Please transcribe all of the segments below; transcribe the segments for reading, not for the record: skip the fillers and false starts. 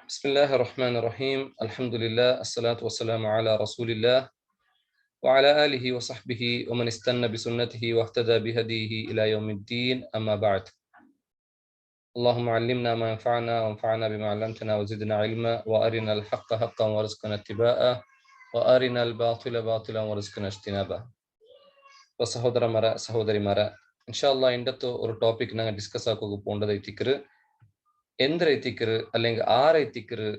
بسم الله الرحمن الرحيم الحمد لله الصلاة والسلام على رسول الله وعلى آله وصحبه ومن استنى بسنته واهتدى بهديه إلى يوم الدين أما بعد اللهم علمنا ما ينفعنا وانفعنا بما علمتنا وزدنا علما وأرنا الحق حقا وارزقنا اتباعه وأرنا الباطل باطلا وارزقنا اجتنابه സഹോദരിമാരെ ഇൻഷാല്ലാ ഇന്നത്തെ ഒരു ടോപ്പിക് ഞങ്ങൾ ഡിസ്കസ് ആക്കുക പോകേണ്ടത് എന്ത് അല്ലെങ്കിൽ ആരെത്തിക്കറ്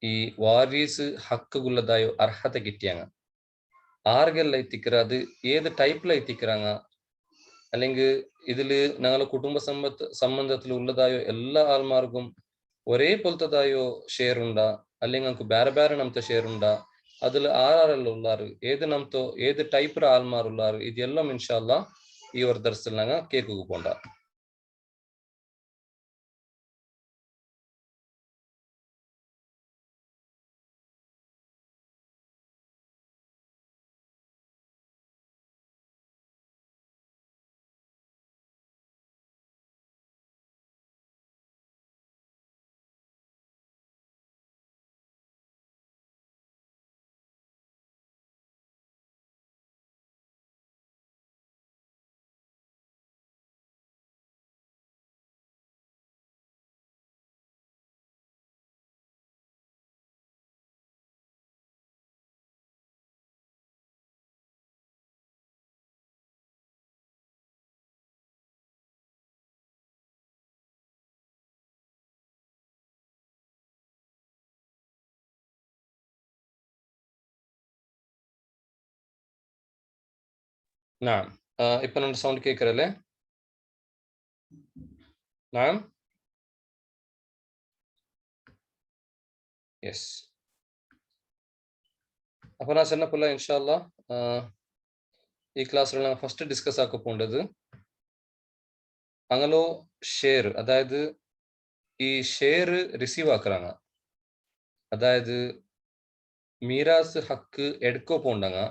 ഈ വാരീസ് ഹക്കുള്ളതായോ അർഹത കിട്ടിയാങ്ങ ആർಗೆಲ್ಲ എത്തിക്കറ അത് ഏത് ടൈപ്പിൽ എത്തിക്കറാങ്ങ അല്ലെങ്കിൽ ഇതില് ഞങ്ങളെ കുടുംബ സംബന്ധത്തിൽ ഉള്ളതായോ എല്ലാ ആൾമാർക്കും ഒരേ പോലത്തതായോ ഷെയർ ഉണ്ടാ അല്ലെങ്കിൽ നമുക്ക് ಬೇರೆ ಬೇರೆ ನಮ್ತ ഷെയർ ഉണ്ടാ അതിൽ ആരെല്ലാം ഉള്ളാറ് ഏത് നಮ್ತೋ ഏത് ടൈപ്പ് ആൾമാർ ഉള്ളാറ് ഇതെല്ലാം ഇൻഷാല്ലാ ഈ ഒരു ദർസിൽ ഞങ്ങൾ കേൾക്കുക പോണ്ട. نعم ഇപ്പൊ നമ്മുടെ സൗണ്ട് കേൾക്കറല്ലേ? نعم യെസ്. അപ്പൊ ഞാൻ ചെന്നപ്പോൾ ഇൻഷാല്ലാ ഈ ക്ലാസ്സിൽ ഞങ്ങൾ ഫസ്റ്റ് ഡിസ്കസ് ആക്ക പോകേണ്ടത് അങ്ങനോ ഷെയർ, അതായത് ഈ ഷെയർ റിസീവ് ആക്കറാങ്ങ, അതായത് മീരാസ് ഹക്ക് എടുക്കോ പോണ്ടാങ്ങ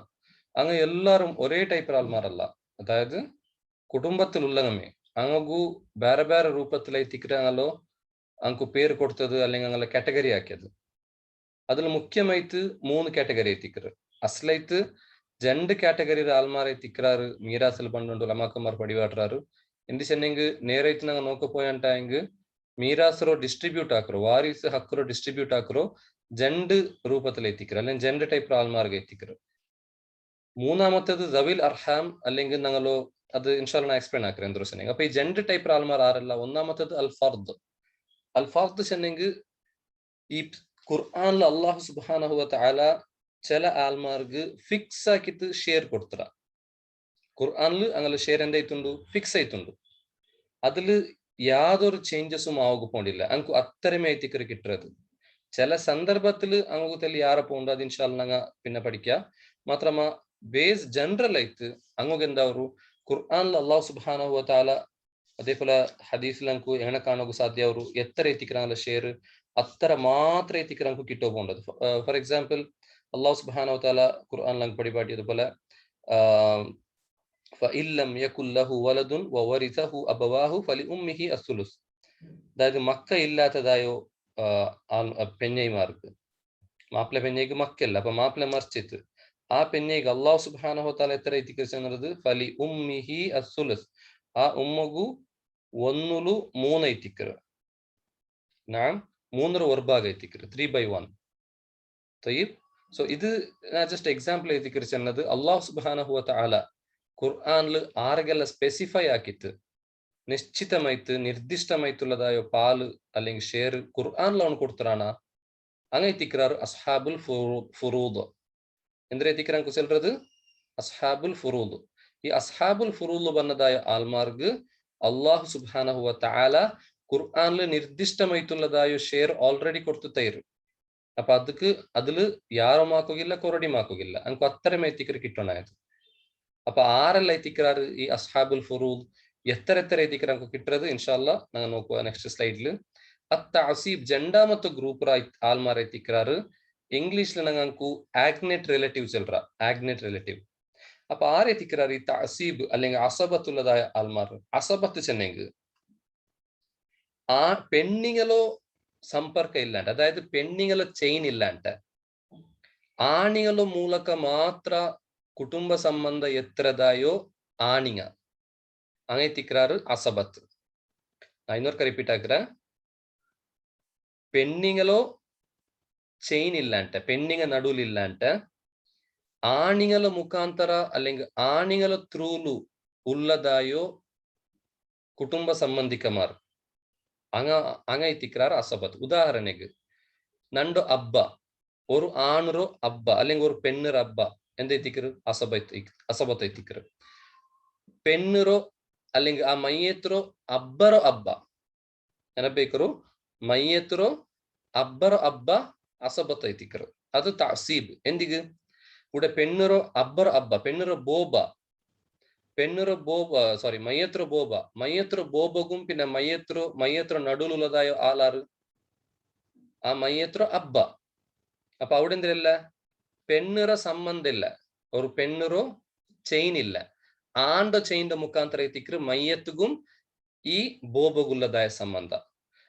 അങ്ങ് എല്ലാരും ഒരേ ടൈപ്പ് ആൾമാരല്ല. അതായത് കുടുംബത്തിലുള്ളങ്ങമേ അങ്ങു ಬೇರೆ ಬೇರೆ ರೂಪത്തിൽ എത്തിക്കറാങ്ങല്ലോ അങ്ങ് പേര് കൊടുത്തത് അല്ലെങ്കിൽ അങ്ങനെ കാറ്റഗറി ആക്കിയത്. അതിൽ മുഖ്യമായിട്ട് 3 കാറ്റഗറി എത്തിക്കറ്. അസലായിട്ട് 2 കാറ്റഗറി ആൾമാരെ എത്തിക്കറാറ് മീരാസിൽ പണ്ടുണ്ട് ഉലമാക്കന്മാർ പടിവാട്ടാറ്. എന്ത് ചെന്നെങ്കിൽ നേരായിട്ട് ഞങ്ങൾ നോക്കപ്പോയാണ്ടെങ്കിൽ മീരാസറോ ഡിസ്ട്രിബ്യൂട്ട് ആക്കറോ വാരീസ് ഹക്കറോ ഡിസ്ട്രിബ്യൂട്ട് ആക്കറോ 2 ರೂಪത്തിൽ എത്തിക്കറ് അല്ലെങ്കിൽ 2 ടൈപ്പ് ആൾമാർക്ക് എത്തിക്കറ്. മൂന്നാമത്തേത് ദവിൽ അർഹാം, അല്ലെങ്കിൽ ഞങ്ങളോ അത് ഇൻഷാല്ലാ ഞാൻ എക്സ്പ്ലെയിൻ ആക്കറേ എന്തൊരു ചെന്നെങ്കിൽ. അപ്പൊ ഈ 2 ടൈപ്പ് ആൾമാർ ആരല്ല? ഒന്നാമത്തേത് അൽ ഫർദ് ചെന്നെങ്കിൽ ഈ ഖുർആനിൽ അല്ലാഹു സുബ്ഹാനഹു വ തആല ചില ആൾമാർക്ക് ഫിക്സ് ആക്കിയിട്ട് ഷെയർ കൊടുത്തറ. ഖുർആനിൽ അങ്ങനെ ഷെയർ എന്തായിട്ടുണ്ട്? ഫിക്സ് ആയിട്ടുണ്ട്. അതിൽ യാതൊരു ചേഞ്ചസും ആവുക പോണ്ടില്ല. അങ്ങ് അത്രമേ എത്തിക്കറി കിട്ടുന്നത്. ചില സന്ദർഭത്തിൽ അങ്ങ് തെല്ലി യാറെ പോകണ്ട, അത് ഇൻഷാല്ലാ ഞങ്ങൾ പിന്നെ പഠിക്കാം. മാത്രമ ബേസ് ജനറൽ ആയിട്ട് അങ്ങ് എന്താവരു ഖുർആനിൽ അല്ലാഹു സുബ്ഹാനഹു വ തആല അതേപോലെ ഹദീസിൽ അങ്ങ് എങ്ങനെ കാണുക സാധ്യ ಅವರು എത്ര എത്തിക്കറാങ്ങല്ല ഷെയർ അത്ര മാത്രമേ എത്തിക്കറാങ്ക് കിട്ടോ പോകേണ്ടത്. ഫോർ എക്സാമ്പിൾ അല്ലാഹു സുബ്ഹാനഹു വ തആല ഖുർആനിൽ അങ്ങ് പഠിപ്പാട്ടിയതുപോലെ فإن لم يكن له ولد وورثه أبواه فلأمه الثلث. അതായത് മക്ക ഇല്ലാത്തതായോ പെഞ്ഞൈമാർക്ക്, മാപ്പിള പെഞ്ഞയ്ക്ക് മക്കല്ല, അപ്പൊ മാപ്പിള മറിച്ചിട്ട് ആ പെഞ്ഞയ്ക്ക് അല്ലാഹു സുബ്ഹാനഹു വ തആല എത്ര എത്തിക്കുന്നത്? ഫലി ഉമ്മിഹി അസ്സുലുസ്, ആ ഉമ്മഗു 1/3 എത്തിക്കറ്. ഞാൻ 3/1 എത്തിക്കറ്, 3/1. സോ ഇത് ജസ്റ്റ് എക്സാമ്പിൾ എത്തിക്കറി ചെന്നത് അല്ലാഹു സുബ്ഹാനഹു വ തആല ഖുർആനിൽ ആരെಗೆಲ್ಲ സ്പെസിഫൈ ആക്കിയിട്ട് നിശ്ചിതമായിട്ട് നിർദ്ദിഷ്ടമായിട്ടുള്ളതായോ പാല് അല്ലെങ്കിൽ ഷെയർ ഖുർആനിലാണ് കൊടുത്തറാണ് അങ്ങനെ എത്തിക്കറാറ് അസ്ഹാബുൽ ഫുറൂദ്. എന്തിനാ എത്തിക്കറാൻ ചെല്ലുന്നത്? അസ്ഹാബുൽ ഫുറൂദ്. ഈ അസ്ഹാബുൽ ഫുറൂദ് പറഞ്ഞതായ ആൾമാർക്ക് അല്ലാഹു സുബ്ഹാനഹു വ തആല ഖുർആനിൽ നിർദ്ദിഷ്ടമായിട്ടുള്ളതായോ ഷെയർ ഓൾറെഡി കൊടുത്തു തരും. അപ്പൊ അതില് യാറുമാക്കുകയില്ല, കൊറടിമാക്കുകയില്ല. അങ്ങ് അത്രമേ എത്തിക്കറി കിട്ടണായത്. അപ്പൊ ആരെല്ലാം എത്തിക്കറാറ് ഈ അസ്ഹാബുൽ ഫുറൂദ് എത്ര എത്തിക്കറാൻ കിട്ടുന്നത് ഇൻഷാല്ലാ ഞങ്ങൾ നോക്കുക നെക്സ്റ്റ് സ്ലൈഡിൽ. അത്തഅസീബ് രണ്ടാമത്തെ ഗ്രൂപ്പ് ആൾമാരെ എത്തിക്കറാറ് ഇംഗ്ലീഷിൽ ഞങ്ങൾക്ക് ആഗ്നേറ്റ് റിലേറ്റീവ് ചെല്ലുക, ആഗ്നേറ്റ് റിലേറ്റീവ്. അപ്പൊ ആരെ എത്തിക്കറാറ് ഈ തഅസീബ് അല്ലെങ്കിൽ അസബത്തുള്ളതായ ആൾമാർ. അസബത്ത് ചെന്നെങ്കിൽ ആ പെണ്ണിങ്ങളോ ಸಂಪರ್ಕ ಇಲ್ಲ ಅಂತ. ಅದಾയത് ಪೆಣ್ಣಿಗಳ ಚೈನ್ ಇಲ್ಲ ಅಂತ. ಆಣಿಗಳ ಮೂಲಕ ಮಾತ್ರ ಕುಟುಂಬ ಸಂಬಂಧ ಎತ್ತರದಾಯೋ ಆಣಿಗ അങ്ങനെ തിക്രാറ് അസബത്ത്. ಇನ್ನೊರ್ಕ ರಿಪೀಟ್ ಆಗ್ರ. പെണ്ണുങ്ങളോ ചെയിൻ ಇಲ್ಲ ಅಂತ, പെണ്ണുങ്ങ നടുവിലില്ല ಅಂತ, ആണിಗಳ മുഖാന്തര അല്ലെങ്കിൽ ആണിಗಳ ത്രൂലു ഉള്ളതായോ കുടുംബ സംബന്ധിക്കമാർ അങ്ങനെ തിക്രാറ് അസബത്ത്. ഉദാഹരണക്ക് നണ്ടു അബ്ബ ഒരു ആണുറോ അബ്ബ അല്ലെങ്കിൽ ഒരു പെണ്ണുറ അബ്ബ എന്തെത്തിക്കറ് അസബത്ത് എത്തിക്കറ്. പെണ്ണുറോ അല്ലെങ്കിൽ ആ മയ്യത്തുറോ അബ്ബറോ അബ്ബ ನೆನಪೇಕರು ಮಯ್ಯತರೋ ಅಬ್ಬರೋ ಅಬ್ಬ ಅಸಬತ್ ಐತಿಕರು. ಅದು ತಾಸೀಬ್ ಎಂದಿಗೆ ഇവിടെ പെണ്ണുറോ അബ്ബറോ അബ്ബ പെണ്ണുറോ ബോബ മയ്യത്തുറോ ബോബ മയ്യത്തുറോ ബോബകും പിന്നെ മയ്യത്തുറോ നടുവിലുള്ളതായോ ആളാറ് ആ മയ്യത്തുറോ അബ്ബ. അപ്പൊ അവിടെ എന്തില്ല പെണ്ണുറ സംബന്ധം ഇല്ല, ഒരു പെണ്ണുറോ ചെയിൻ ഇല്ല. ആണ്ട ചെയിൻ്റെ മുഖാന്തര എത്തിക്കറ് മയ്യത്തുകും ഈ ബോബಗುಲ್ಲದಾಯ ಸಂಬಂಧ.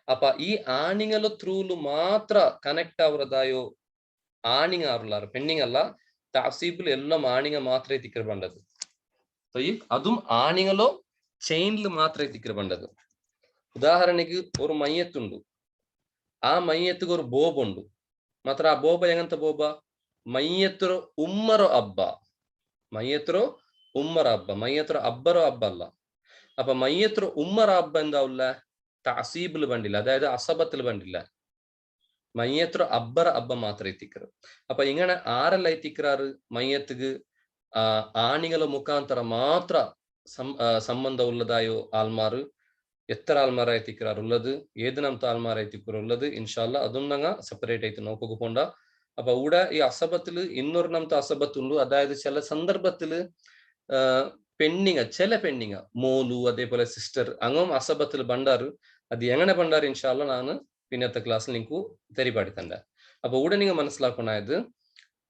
ಅಪ್ಪ ಈ ಆಣಿಗಳ ತ್ರೂಲು ಮಾತ್ರ ಕನೆಕ್ಟ್ ಆವ್ರದಾಯೋ ಆಣಿಗ ಆವ್ರಲಾರ പെണ്ണിങ്ങല്ല. താസീബിൽ എല്ലാം ആണിങ്ങ മാത്രമേ തിക്കർ പണ്ടത്. അതും ആണിങ്ങളോ ചെയിനിൽ മാത്രമേ തിക്കർ പണ്ടത്. ഉദാഹരണക്ക് ഒരു മയ്യത്തുണ്ട്, ആ മയ്യത്തുക്ക് ഒരു ബോബുണ്ട്. മാത്ര ആ ബോബ എങ്ങനത്തെ ബോബ? മയ്യത്തുറോ ഉമ്മറോ അബ്ബ, മയ്യത്തുറോ ഉമ്മറ അബ്ബ, മയ്യത്തുറോ അബ്ബറോ അബ്ബ അല്ല. അപ്പൊ മയ്യത്തുറോ ഉമ്മറ അബ്ബ എന്താവില്ല? താസീബിൽ പണ്ടില്ല, അതായത് അസബത്തിൽ പണ്ടില്ല. മയ്യത്തുറോ അബ്ബറ അബ്ബ മാത്രമേ എത്തിക്കറ്. അപ്പൊ ഇങ്ങനെ ആരെല്ലാം എത്തിക്കറാറ്? മയ്യത്തുക്ക് ആണികളെ മുഖാന്തര മാത്ര സംബന്ധം ഉള്ളതായോ ആൽമാറ്. എത്ര ആൽമാര എത്തിക്കറാറ് ഉള്ളത്, ഏത് നമത്തെ ആൽമാര എത്തിക്കറ് ഉള്ളത്, ഇൻഷാല്ല അതും ഞങ്ങൾ സെപ്പറേറ്റ് ആയിട്ട് നോക്കുക പോണ്ട. അപ്പൊ ഇവിടെ ഈ അസബത്തില് ഇന്നൊരു നമത്തെ അസബത്തുള്ളൂ. അതായത് ചില സന്ദർഭത്തില് പെണ്ണിങ്ങ ചില പെണ്ണിങ്ങ മോലു അതേപോലെ സിസ്റ്റർ അങ്ങും അസബത്തിൽ ബണ്ടാറ്. അത് എങ്ങനെ ബണ്ടാറ് ഇൻഷാല്ല ನಾನು പിന്നത്തെ ക്ലാസ്സിൽ നിങ്ങൾക്ക് തെരിപാടിത്തണ്ട. അപ്പൊ ഇവിടെ നിങ്ങൾ മനസ്സിലാക്കണത്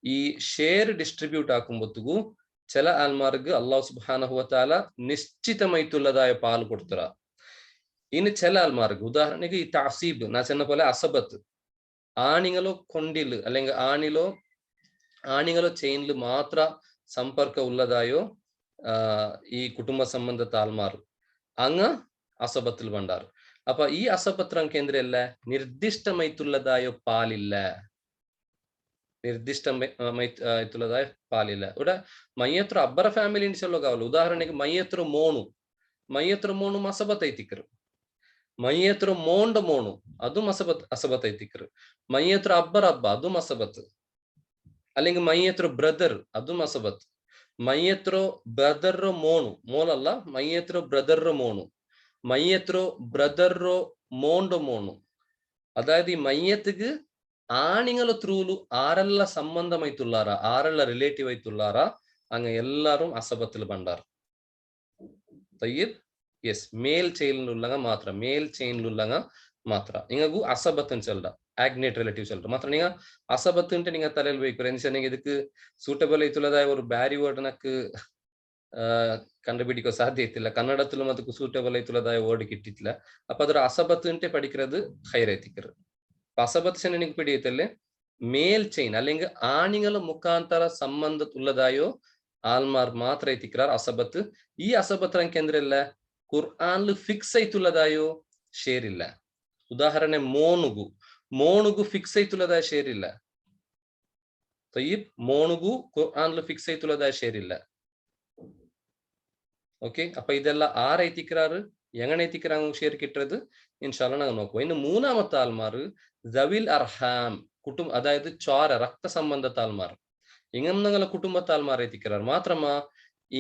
ഈ ഷെയർ ഡിസ്ട്രിബ്യൂട്ട് ആക്കുമ്പോഴത്തേക്കു ചില ആൽമാർക്ക് അള്ളാഹു സുബ്ഹാനഹു വതആല നിശ്ചിതമായിട്ടുള്ളതായ പാൽ കൊടുത്തറ. ഇനി ചില ആൽമാർക്ക് ഉദാഹരണക്ക് ഈ താസീബ് നാ ചെന്ന പോലെ അസബത്ത് ആണിങ്ങളോ കൊണ്ടില് അല്ലെങ്കിൽ ആണിങ്ങളോ ചെയിനില് മാത്ര ಸಂಪರ್ಕ ഉള്ളതായോ ഈ കുടുംബ സംബന്ധത്തെ ആൽമാർ അങ്ങ് അസബത്തിൽ ബണ്ടാറ്. അപ്പൊ ഈ അസബത്രം കേന്ദ്രല്ല നിർദ്ദിഷ്ടമായിട്ടുള്ളതായോ പാലില്ല, നിർദ്ദിഷ്ടമായിട്ടുള്ളതായ പാലില്ല. ഇവിടെ മയ്യത്ര അബ്ബറ ഫാമിലി കാവಲು. ഉദാഹರಣಕ್ಕೆ ಮಯ್ಯತ್ರ ಮೋನು ಅಸಬತ್ ಐತಿಕ್ಕರು. ಮಯ್ಯತ್ರ ಮೋಂಡ ಮೋನು ಅದು ಅಸಬತ್ ಐತಿಕ್ಕರು. ಮಯ್ಯತ್ರ ಅಬ್ಬರ ಅಬ್ಬ ಅದು ಅಸಬತ್. അല്ലെങ്കിൽ മയ്യത്ര ബ്രദർ അതും അസബത്ത്. മയ്യത്രോ ബ്രദറോ മോളല്ല, മയ്യത്രോ ബ്രദറോ മോണു, മയ്യത്രോ ബ്രദറോ മോണ്ടോ മോണു. അതായത് ഈ മയ്യത്തുക്ക് ആണിങ്ങളെ ത്രൂലു ആരെല്ല സംബന്ധമായിട്ടുള്ളാറ ആരെല്ല റിലേറ്റീവ് ആയിട്ടുള്ളാറ അങ്ങ് എല്ലാരും അസബത്തിൽ ബണ്ടാർ. യെസ്, മേൽ ചെയിനിലുള്ളങ്ങ മാത്ര നിങ്ങൾക്ക് അസബത്ത് എന്ന് ചൊല്ല, ആഗ്നേറ്റ് റിലേറ്റീവ് ചൊല്ല മാത്ര നിങ്ങൾ അസബത്ത് നിങ്ങൾ തലയിൽ വയ്ക്കുക. എന്നുവെച്ചാൽ ಇದಕ್ಕೆ ಸೂಟಬಲ್ ಆയിട്ടുള്ളതായ ഒരു ബാരി വേർഡ് എനിക്ക് കണ്ടുപിടിക്കാൻ സാധ്യത്തില്ല. കന്നഡത്തിലും ಅದಕ್ಕೆ ಸೂಟಬಲ್ ആയിട്ടുള്ളതായ വേർഡ് കിട്ടിയിട്ടില്ല. അപ്പൊ ಅದರ അസബത്ത് പഠിക്കുന്നത് ഹൈറേത്തിക്കറ്. അസബത്ത് ചെന്ന് എനിക്ക് പിടിയത്തല്ലേ മേൽ ചെയിൻ അല്ലെങ്കിൽ ആണികളെ മുഖാന്തര സംബന്ധത്തുള്ളതായോ ആൽമാർ മാത്രം എത്തിക്കാർ അസബത്ത്. ഈ അസബത്ത് കേന്ദ്രല്ല ഖുർആനിൽ ഫിക്സ് ആയിട്ടുള്ളതായോ ഷേരില്ല. ഉദാഹരണ മോണുഗു ഫിക്സ് ആയിട്ടുള്ളതായ ഷേരില്ല. മോണുഗു ഖുർആനിൽ ഫിക്സ് ആയിട്ടുള്ളതായ ഷേരില്ല. ഓക്കെ, അപ്പൊ ഇതെല്ലാം ആരെത്തിക്കാറ് എങ്ങനെ എത്തിക്കാറാണ് ഷെയർ കിട്ടുന്നത് ഇൻഷാല്ല നാം നോക്കുക. ഇന്ന് മൂന്നാമത്തെ ആൽമാർ ജവിൽ അർഹാം അതായത് ചോര രക്ത സംബന്ധത്തെ ആൽമാർ. ഇങ്ങനെ കുടുംബത്തെ ആൽമാർ എത്തിക്കാറ് മാത്രമാ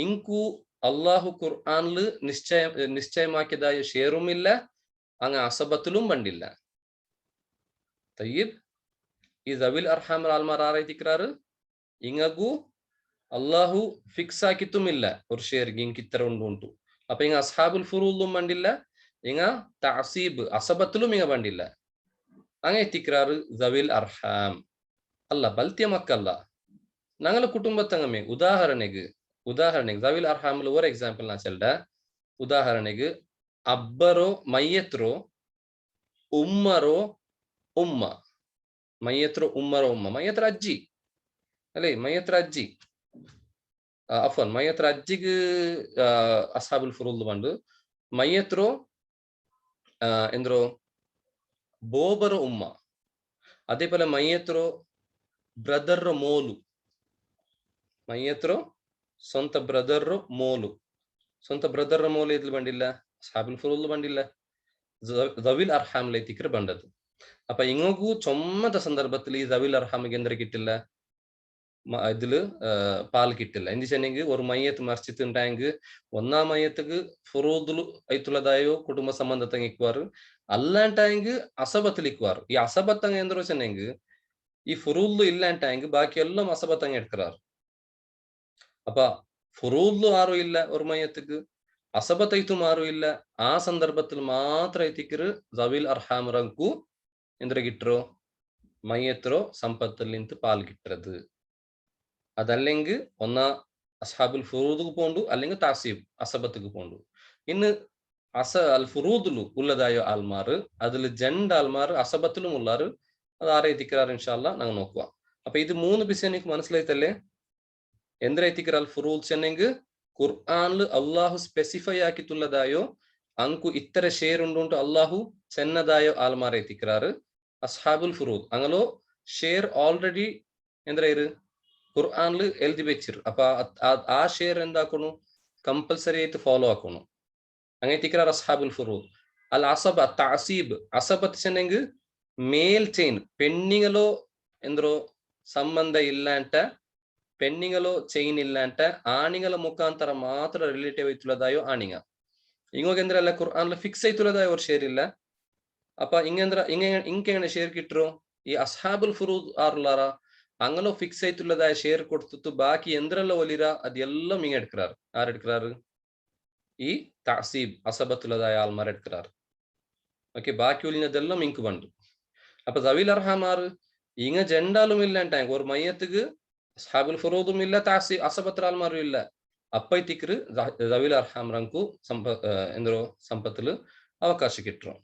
ഇങ്കു അള്ളാഹു ഖുർആനിൽ നിശ്ചയമാക്കിയതായ ഷെയറുമില്ല, അങ്ങ് അസബത്തിലും ബണ്ടില്ല. തയ്യിബ് ഈ ജവിൽ അർഹാം ആൽമാർ ആരെത്തിക്കാറ് ഇങ്ങു അള്ളാഹു ഫിക്സ് ആക്കിത്തുമില്ല ഒരു ഷെയർ ഇങ്ങ് ഇത്ര ഉണ്ടു. അപ്പൊ ഇങ്ങ അസ്ഹാബുൽ ഫുറൂലും ബണ്ടില്ല, ഇങ്ങ താസീബ് അസബത്തിലും ഇങ്ങ ബണ്ടില്ല. അങ്ങനെ എത്തിക്കാറ് ജവിൽ അർഹാം അല്ല, ബൽത്തിയ മക്കല്ല ഞങ്ങളെ കുടുംബത്തങ്ങമേ. ഉദാഹരണക്ക് ജവിൽ അർഹാമിൽ ഒരു എക്സാമ്പിൾ നാ ചെല്ല. ഉദാഹരണക്ക് അബ്ബറോ മയ്യത്രോ ഉമ്മറോ ഉമ്മ, മയ്യത്ര ഉമ്മറ ഉമ്മ, മയ്യത്ര അജ്ജി അല്ലേ, മയ്യത്ര അജ്ജി, അഫ്വാൻ മയ്യത്ര അജ്ജിക്ക് അസ്ഹാബുൽ ഫുറൂദ് പണ്ട് മയ്യത്രോ ಎಂದ್ರು ಬೋಬರ ಉಮ್ಮ, അതേപോലെ മയ്യത്രോ ബ്രദർ മോലു, മയ്യത്രോ സ്വന്തം ബ്രദർ മോലു, സ്വന്തം ബ്രദർ മോಲು ഇതിൽ ಬಂದಿಲ್ಲ, ಅಸ್ಹಾಬುಲ್ ಫುರೂದ್ ಬಂದಿಲ್ಲ, ദവിൽ അർഹാമിലേക്ക് ಬಂದದ್ದು. അപ്പൊ ഇങ്ങോക്കു ചൊമ്മത സന്ദർഭത്തിൽ ഈ ദവിൽ അർഹാമിക്ക് എന്തൊരു കിട്ടില്ല, ഇതില് പാൽ കിട്ടില്ല. എന്ത് വെച്ചെങ്കിൽ ഒരു മയ്യത്ത് മറിച്ചിട്ട് ഉണ്ടായെങ്കിൽ ഒന്നാം മയ്യത്തുക്ക് ഫുറൂദുൽ ആയിട്ടുള്ളതായോ കുടുംബ സംബന്ധത്തെ ഇക്കുവാറ്, അല്ലാണ്ടായെങ്കിൽ അസബത്തിലിക്കുവാറ്. ഈ അസബത്തങ്ങ എന്താ വെച്ചെങ്കിൽ ഈ ഫുറൂദ് ഇല്ലാണ്ടായെങ്കിൽ ബാക്കി എല്ലാം അസബത്തങ്ങ എടുക്കാറ്. അപ്പൊ ഫുറൂദ് ആരും ഇല്ല ഒരു മയ്യത്തുക്ക്, അസബത്തൈത്തും ആരും ഇല്ല, ആ സന്ദർഭത്തിൽ മാത്രം എത്തിക്കറ് ദവിൽ അർഹാമറങ്കു എന്തൊരു കിട്ടറോ മയ്യത്രോ സമ്പത്തിൽ നിന്ന് പാൽ കിട്ടത്. അതല്ലെങ്കിൽ ഒന്നാ അസ്ഹാബുൽ ഫുറൂദുക്ക് പോണ്ടു, അല്ലെങ്കിൽ താസീബ് അസബത്തുക്ക് പോണ്ടു. ഇന്ന് അൽ ഫുറൂദിലു ഉള്ളതായ ആൾമാർ, അതിൽ രണ്ട് ആൾമാർ അസബത്തിലും ഉള്ളാറ്, അത് ആരെ എത്തിക്കാറ് ഇൻഷാല്ലാ ഞങ്ങൾ നോക്കുക. അപ്പൊ ഇത് മൂന്ന് വിഷയം എനിക്ക് മനസ്സിലായിട്ടല്ലേ എന്തിനാ എത്തിക്കറ അൽ ഫുറൂദ് ചെന്നെങ്കിൽ ഖുർആനിൽ അള്ളാഹു സ്പെസിഫൈ ആക്കിയിട്ടുള്ളതായോ അങ്കു ഇത്ര ഷെയർ ഉണ്ടു അള്ളാഹു ചെന്നതായോ ആൾമാരെ എത്തിക്കാറ് അസ്ഹാബുൽ ഫുറൂദ്. അങ്ങനോ ഷെയർ ഓൾറെഡി എന്താ ഖുർആനിൽ എഴുതി വെച്ചിರು. അപ്പൊ ആ ഷെയർ എന്താക്കണു ಕಂಪಲ್ಸರಿ ಆയിട്ട് ಫಾಲೋ ಆಕಣು. അങ്ങനെ തിക്രാർ അസ്ഹാബുൽ ഫുറൂദ്. അൽ അസബ തഅസീബ്, അസബത്ത് ചെന്നെങ്കിൽ ಮೇಲ್ ಚೈನ್, പെണ്ണിങ്ങളോ ಎಂದ್ರೋ ಸಂಬಂಧ ಇಲ್ಲ ಅಂತ, പെണ്ണിങ്ങളോ ಚೈನ್ ಇಲ್ಲ ಅಂತ ಆಣಿಗಳ ಮುಖಾಂತರ ಮಾತ್ರ ರಿಲೇಟಿವ್ ಆಯ್ತುള്ളದಾಯೋ ಆಣಿಗ. ಇಂಗೋಗೆಂದ್ರಲ್ಲ ഖുർആനിൽ ഫിക്സ് ആയിട്ടുള്ളതായ ഒരു ഷെയർ ഇല്ല. അപ്പൊ ഇങ്ങനെ ഷെയർ കിട്ടറോ ഈ അസ്ഹാബുൽ ഫുറൂദ് ആറുള്ളാറ അങ്ങനെ ഫിക്സ് ആയിട്ടുള്ളതായ ഷെയർ കൊടുത്തിട്ട് ബാക്കി എന്തെല്ലാം ഒലിര അതെല്ലാം ഇങ്ങ എടുക്കാറ്. ആരെടുക്കാറ്? ഈ തഅസീബ് അസബത്തുള്ളതായ ആൾമാർ എടുക്കാറ്. ഓക്കെ, ബാക്കി ഒലിഞ്ഞതെല്ലാം ഇങ്ക് പണ്ട്. അപ്പൊ ദവിൽ അർഹാമാർ ഇങ്ങ ജെണ്ടാലും ഇല്ലാണ്ടായി ഒരു മയ്യത്തുക്ക് അസ്ഹാബുൽ ഫുറൂദും ഇല്ല, തഅസീബ് അസബത്തുൽ ആൾമാരും ഇല്ല. അപ്പൈത്തിക്ക് ദവിൽ അർഹാമറങ്കു എന്തോ സമ്പത്തില് അവകാശ കിട്ടും.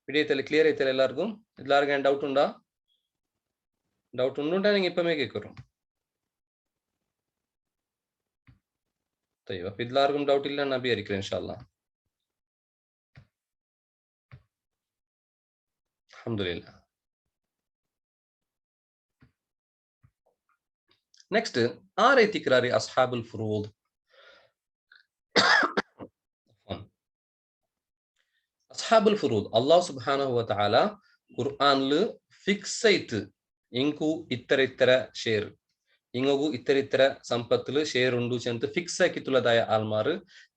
പിടിയത്തല്ലേ? ക്ലിയർ ആയിത്തല്ലേ എല്ലാവർക്കും? എല്ലാവർക്കും ഡൗട്ട് ഉണ്ടാ? ഡൗട്ട് ഉണ്ടുണ്ടാണെങ്കിൽ ഇപ്പമേ കേൾക്കും. അപ്പൊ എല്ലാവർക്കും ഡൗട്ട് ഇല്ല നബി ആയിരിക്കും ഇൻഷാല്ലാ. അൽഹംദുലില്ലാ. നെക്സ്റ്റ് ആരെത്തിക്കാറ് അസ്ഹാബുൽ ഫുറൂദ്? അസ്ഹാബുൽ ഫുറൂദ് അല്ലാഹു സുബ്ഹാനഹു വ തആല ഖുർആനിൽ ഫിക്സ് ആയിട്ട് ഇങ്കു ഇത്ര ഷെയർ, ഇങ്ങു ഇത്ര സമ്പത്തില് ഷെയർ ഉണ്ടു ചെന്ന് ഫിക്സ് ആക്കിയിട്ടുള്ളതായ ആൾമാർ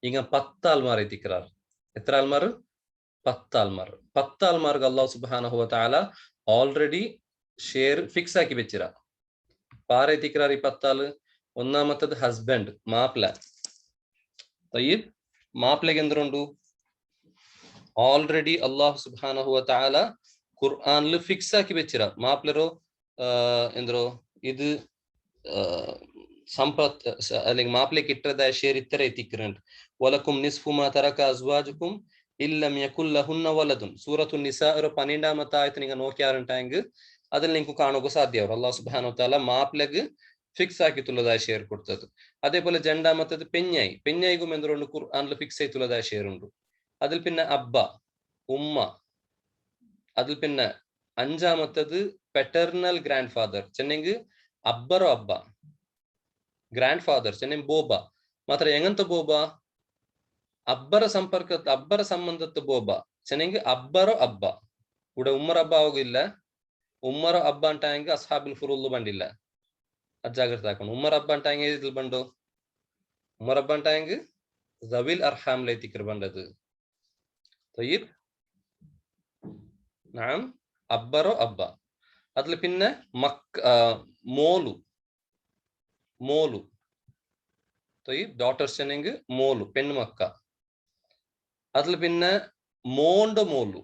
ഇങ്ങ 10 ആൾമാർ എത്തിക്കാറ്. എത്ര ആൾമാർ? 10 ആൾമാർ. 10 ആൾമാർക്ക് അല്ലാഹു സുബ്ഹാനഹു വ തആല ഓൾറെഡി ഷെയർ ഫിക്സ് ആക്കി വെച്ചിര. ആരെ എത്തിക്കാറ് ഈ 10 ആള്? ഒന്നാമത്തത് ഹസ്ബൻഡ്, മാപ്പിള. തയ്യിബ്, മാപ്പിളക്ക് എന്തുണ്ടു? ഓൾറെഡി അല്ലാഹു സുബ്ഹാനഹു വ തആല ഖുർആനിൽ ഫിക്സ് ആക്കി വെച്ചിര. മാപ്പിളറോ എന്തോ ഇത് സമ്പത്ത് അല്ലെങ്കിൽ മാപ്പിളക്ക് ഇട്ടതായ ഷെയർ ഇത്ര എത്തിക്കുന്നുണ്ട്. വലക്കും നിസ്ഫു മാ തറക അസ്വാജുക്കും ഇല്ലം യകുൽ ലഹുന്ന വലദുൻ. സൂറത്തുൻ നിസാ 12ാമത്തെ ആയത്ത് നിങ്ങൾ നോക്കിയാറുണ്ടെങ്കിൽ അതിൽ നിങ്ങൾക്ക് കാണുക സാധ്യമാവും അല്ലാഹു സുബ്ഹാനഹു വ തആല മാപ്പിളക്ക് ഫിക്സ് ആക്കിയിട്ടുള്ളതായ ഷെയർ കൊടുത്തത്. അതേപോലെ രണ്ടാമത്തത് പെഞ്ഞായി, പെഞ്ഞായിക്കും എന്തുകൊണ്ട് ഖുർആനിൽ ഫിക്സ് ആയിട്ടുള്ളതായ ഷെയർ ഉണ്ട്. അതിൽ പിന്നെ അബ്ബ, ഉമ്മ. അതിൽ പിന്നെ അഞ്ചാമത്തത് പെറ്റർണൽ ഗ്രാൻഡ് ഫാദർ ചെന്നെങ്കിൽ അബ്ബറോ അബ്ബ, ഗ്രാൻഡ് ഫാദർ ചെന്നെങ്കിൽ ബോബ. മാത്രം എങ്ങനത്തെ ബോബ? അബ്ബറ സംബന്ധത്തെ ബോബ ചെന്നെങ്കിൽ അബ്ബറോ അബ്ബ. ഇവിടെ ഉമ്മർ അബ്ബ ആവുകയില്ല. ഉമ്മറോ അബ്ബ ಅಂತಾയെങ്കിൽ അസ്ഹാബുൽ ഫുറൂദ് ಬಂದಿಲ್ಲ. അത് ജാഗ്രത ആക്കണം. ഉമ്മർ അബ്ബ ಅಂತಾയെങ്കിൽ ഇതിൽ ಬಂದೋ? ഉമ്മർ അബ്ബ ಅಂತಾയെങ്കിൽ ദവിൽ അർഹാമിലേക്ക് ಬಂದது. തയ്യിബ്, നാം അബ്ബറോ അബ്ബ. അതിൽ പിന്നെ മോലു, മോലു. തയ്യിബ്, ഡോട്ടർസ് ചെന്നെങ്കിൽ മോലു, പെൺമക്ക. അതിൽ പിന്നെ മോണ്ടോ മോലു,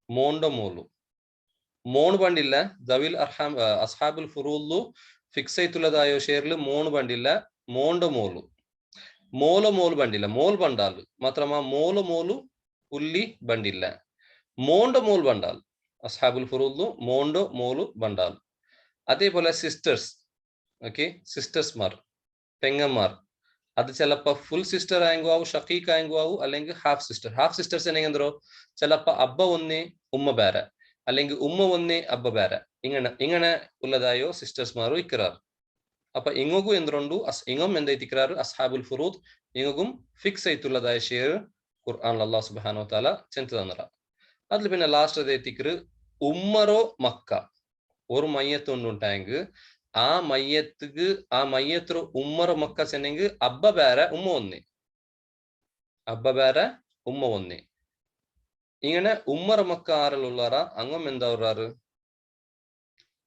മോണ്ടോ മോലു. മോണ് പണ്ടില്ല. ദവിൽ അർഹാം അസ്ഹാബുൽ ഫുറൂദ് ഫിക്സ് ആയിട്ടുള്ളതായോ ഷെയറിൽ മോണ് പണ്ടില്ല. മോണ്ടോ മോലു, മോലോ മോല് പണ്ടില്ല. മോൽ പണ്ടാൽ മാത്രമാ മോലോ മോലു ഉള്ളി പണ്ടില്ല. മോണ്ടോ മോൽ പണ്ടാൽ అస్హాబుల్ ఫురూద్లో మోండో మోలు బండాలు. അതേപോലെ സിസ്റ്റേഴ്സ്, ഓക്കെ, സിസ്റ്റേഴ്സ്മാർ, പെങ്ങന്മാർ, അത് ചിലപ്പോ ഫുൾ സിസ്റ്റർ ആയെങ്കോ ആവും, ഷക്കീക്ക് ആയെങ്കോ ആവും, അല്ലെങ്കിൽ ഹാഫ് സിസ്റ്റർ. ഹാഫ് സിസ്റ്റേഴ്സ് എന്നെങ്കിൽ എന്തോ ചിലപ്പോ അബ്ബ ഒന്നേ ഉമ്മ ಬೇರೆ, അല്ലെങ്കിൽ ഉമ്മ ഒന്നേ അബ്ബ ಬೇರೆ, ഇങ്ങനെ ഉള്ളതായോ സിസ്റ്റേഴ്സ്മാരും ഇക്കറാറ്. അപ്പൊ ഇങ്ങോക്കും എന്തുണ്ടു ഇങ്ങും എന്തൈത്തിക്കറാറ് അസ്ഹാബുൽ ഫുറൂദ്, ഇങ്ങും ഫിക്സ് ആയിട്ടുള്ളതായ ഷെയർ ഖുർആൻ അല്ലാഹു സുബ്ഹാനഹു വ തആല ചെന്ത് തന്നറ. അതിൽ പിന്നെ ലാസ്റ്റ് എന്തൈത്തിക്കറ് ഉമ്മറോ മക്ക ഒരു മയ്യത്ത് ഉണ്ടായെങ്കിൽ ആ മയ്യത്ത് ഉമ്മറ മക്ക ചെന്നെങ്കിൽ അബ്ബ ಬೇರೆ ഉമ്മ ഒന്നേ, അബ്ബ ಬೇರೆ ഉമ്മ ഒന്നേ. ഇങ്ങനെ ഉമ്മറ മക്ക ആറിലുള്ളറ അങ്ങും എന്താ പറയാറ്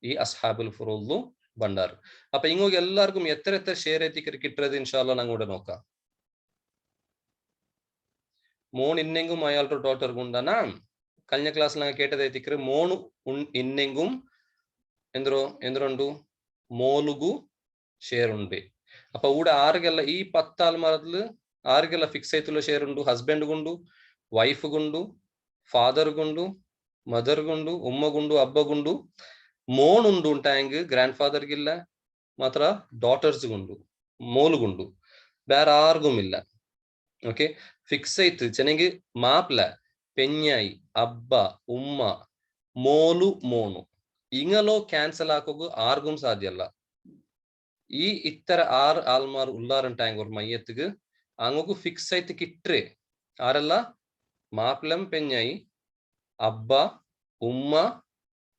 ഈ അസ്ഹാബുൽ ഫുറൂദ് ബണ്ടാറ്. അപ്പൊ ഇങ്ങോട്ട് എല്ലാവർക്കും എത്ര എത്ര ഷെയർ എത്തിക്കറി കിട്ടുന്നത് ഇൻഷാല്ല ഞങ്ങൾ ഇവിടെ നോക്കാം. മോൺ ഇന്നെങ്കും അയാളുടെ ഡോട്ടർക്കും ഉണ്ടാ കഴിഞ്ഞ ക്ലാസ്സിൽ ഞങ്ങൾ കേട്ടത് എത്തിക്കറ് മോൺ ഇന്നെങ്കും എന്തുണ്ടു മോലുഗു ഷെയർ ഉണ്ട്. അപ്പൊ ഇവിടെ ആർക്കെല്ലാം ഈ 10 ആൾമാരത്തില് ആർക്കെല്ലാം ഫിക്സ് ആയിട്ടുള്ള ഷെയർ ഉണ്ട്? ഹസ്ബൻഡ് കൊണ്ടു, വൈഫ് കൊണ്ടു, ഫാദർ കൊണ്ടു, മദർ കൊണ്ടു, ഉമ്മ കൊണ്ടു, അബ്ബ കൊണ്ടു. മോൺ ഉണ്ടായെങ്കിൽ ഗ്രാൻഡ് ഫാദർക്ക് ഇല്ല, മാത്ര ഡോട്ടേഴ്സ് കൊണ്ടു, മോല് കൊണ്ടു, വേറെ ആർക്കും ഇല്ല. ഓക്കെ, ഫിക്സ് ആയിട്ട് ചെന്നെങ്കിൽ മാപ്പിള, പെഞ്ഞായി, അബ്ബ, ഉമ്മ, മോലു, മോണു ഇങ്ങലോ ക്യാൻസൽ ആക്കുക ആർക്കും സാധ്യമല്ല. ഈ ഇത്തര 6 ആൾമാർ ഉള്ളാറുണ്ടായെങ്കിൽ ഒരു മയ്യത്തുക്ക് അങ്ങക്ക് ഫിക്സ് ആയിട്ട് കിട്ടേ ആരല്ല മാപ്പിളം, പെഞ്ഞായി, അബ്ബ, ഉമ്മ,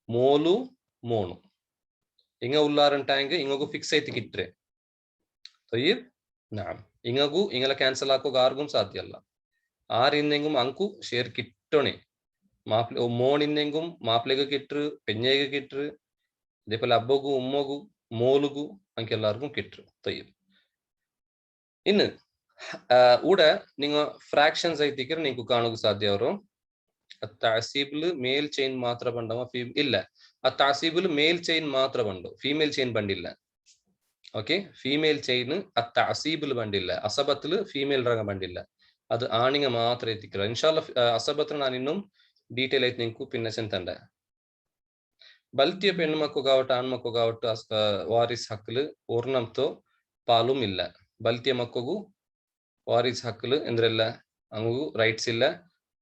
മോലു, മോണു ഇങ്ങ ഉള്ളാറുണ്ടായെങ്കിൽ ഇങ്ങക്ക് ഫിക്സ് ആയിട്ട് കിട്ടേ. ഇങ്ങക്കു ഇങ്ങളെ ക്യാൻസൽ ആക്കുക ആർക്കും സാധ്യമല്ല. ആരിന്നെങ്കും അങ്കു ഷെയർ കിട്ടണേ. മാപ്പിള മോൺ ഇന്നെങ്കും മാപ്പിളക്ക് കിട്ടു, പെഞ്ഞയ്ക്ക് കിട്ടു, അതേപോലെ അബ്ബകു, ഉമ്മകു, മോലുകു ಅಂಕ എല്ലാവർക്കും കിട്ടും. ഇന്ന് ഇവിടെ നിങ്ങൾ ഫ്രാക്ഷൻസ് ആയിട്ടിക്കർ നിങ്ങൾക്ക് കാണുക സാധ്യവരും. താസീബില് മെയിൽ ചെയിൻ മാത്രം ബണ്ടാവ, ഇല്ല ആ താസീബില് മെയിൽ ചെയിൻ മാത്രം ബണ്ടു, ഫീമെയിൽ ചെയിൻ ബണ്ടില്ല. ഓക്കെ, ഫീമെയിൽ ചെയിൻ ആ താസീബില് ബണ്ടില്ല, അസബത്തില് ഫീമെയിൽ ರಂಗ ബണ്ടില്ല, അത് ആണിങ്ങ മാത്രം എത്തിക്കുക. ഇൻഷാല്ല അസബത്തിന് ഞാൻ ഇന്നും ഡീറ്റെയിൽ ആയിട്ട് നിങ്ങൾക്ക് പിന്നെ ചെന്തണ്ട. బల్తియ పెన్నుమక్కు కాబట్టి ఆన్మక్కు కాబట్టి వారిస్ హక్కులు పూర్ణంతో పాലും ಇಲ್ಲ. ಬಲ್ತಿಯ ಮಕ್ಕಗೂ ವಾರಿಸ್ ಹಕ್ಕಲು ಎಂದ್ರೆಲ್ಲ ಅಂಗೂ ರೈಟ್ಸ್ ಇಲ್ಲ,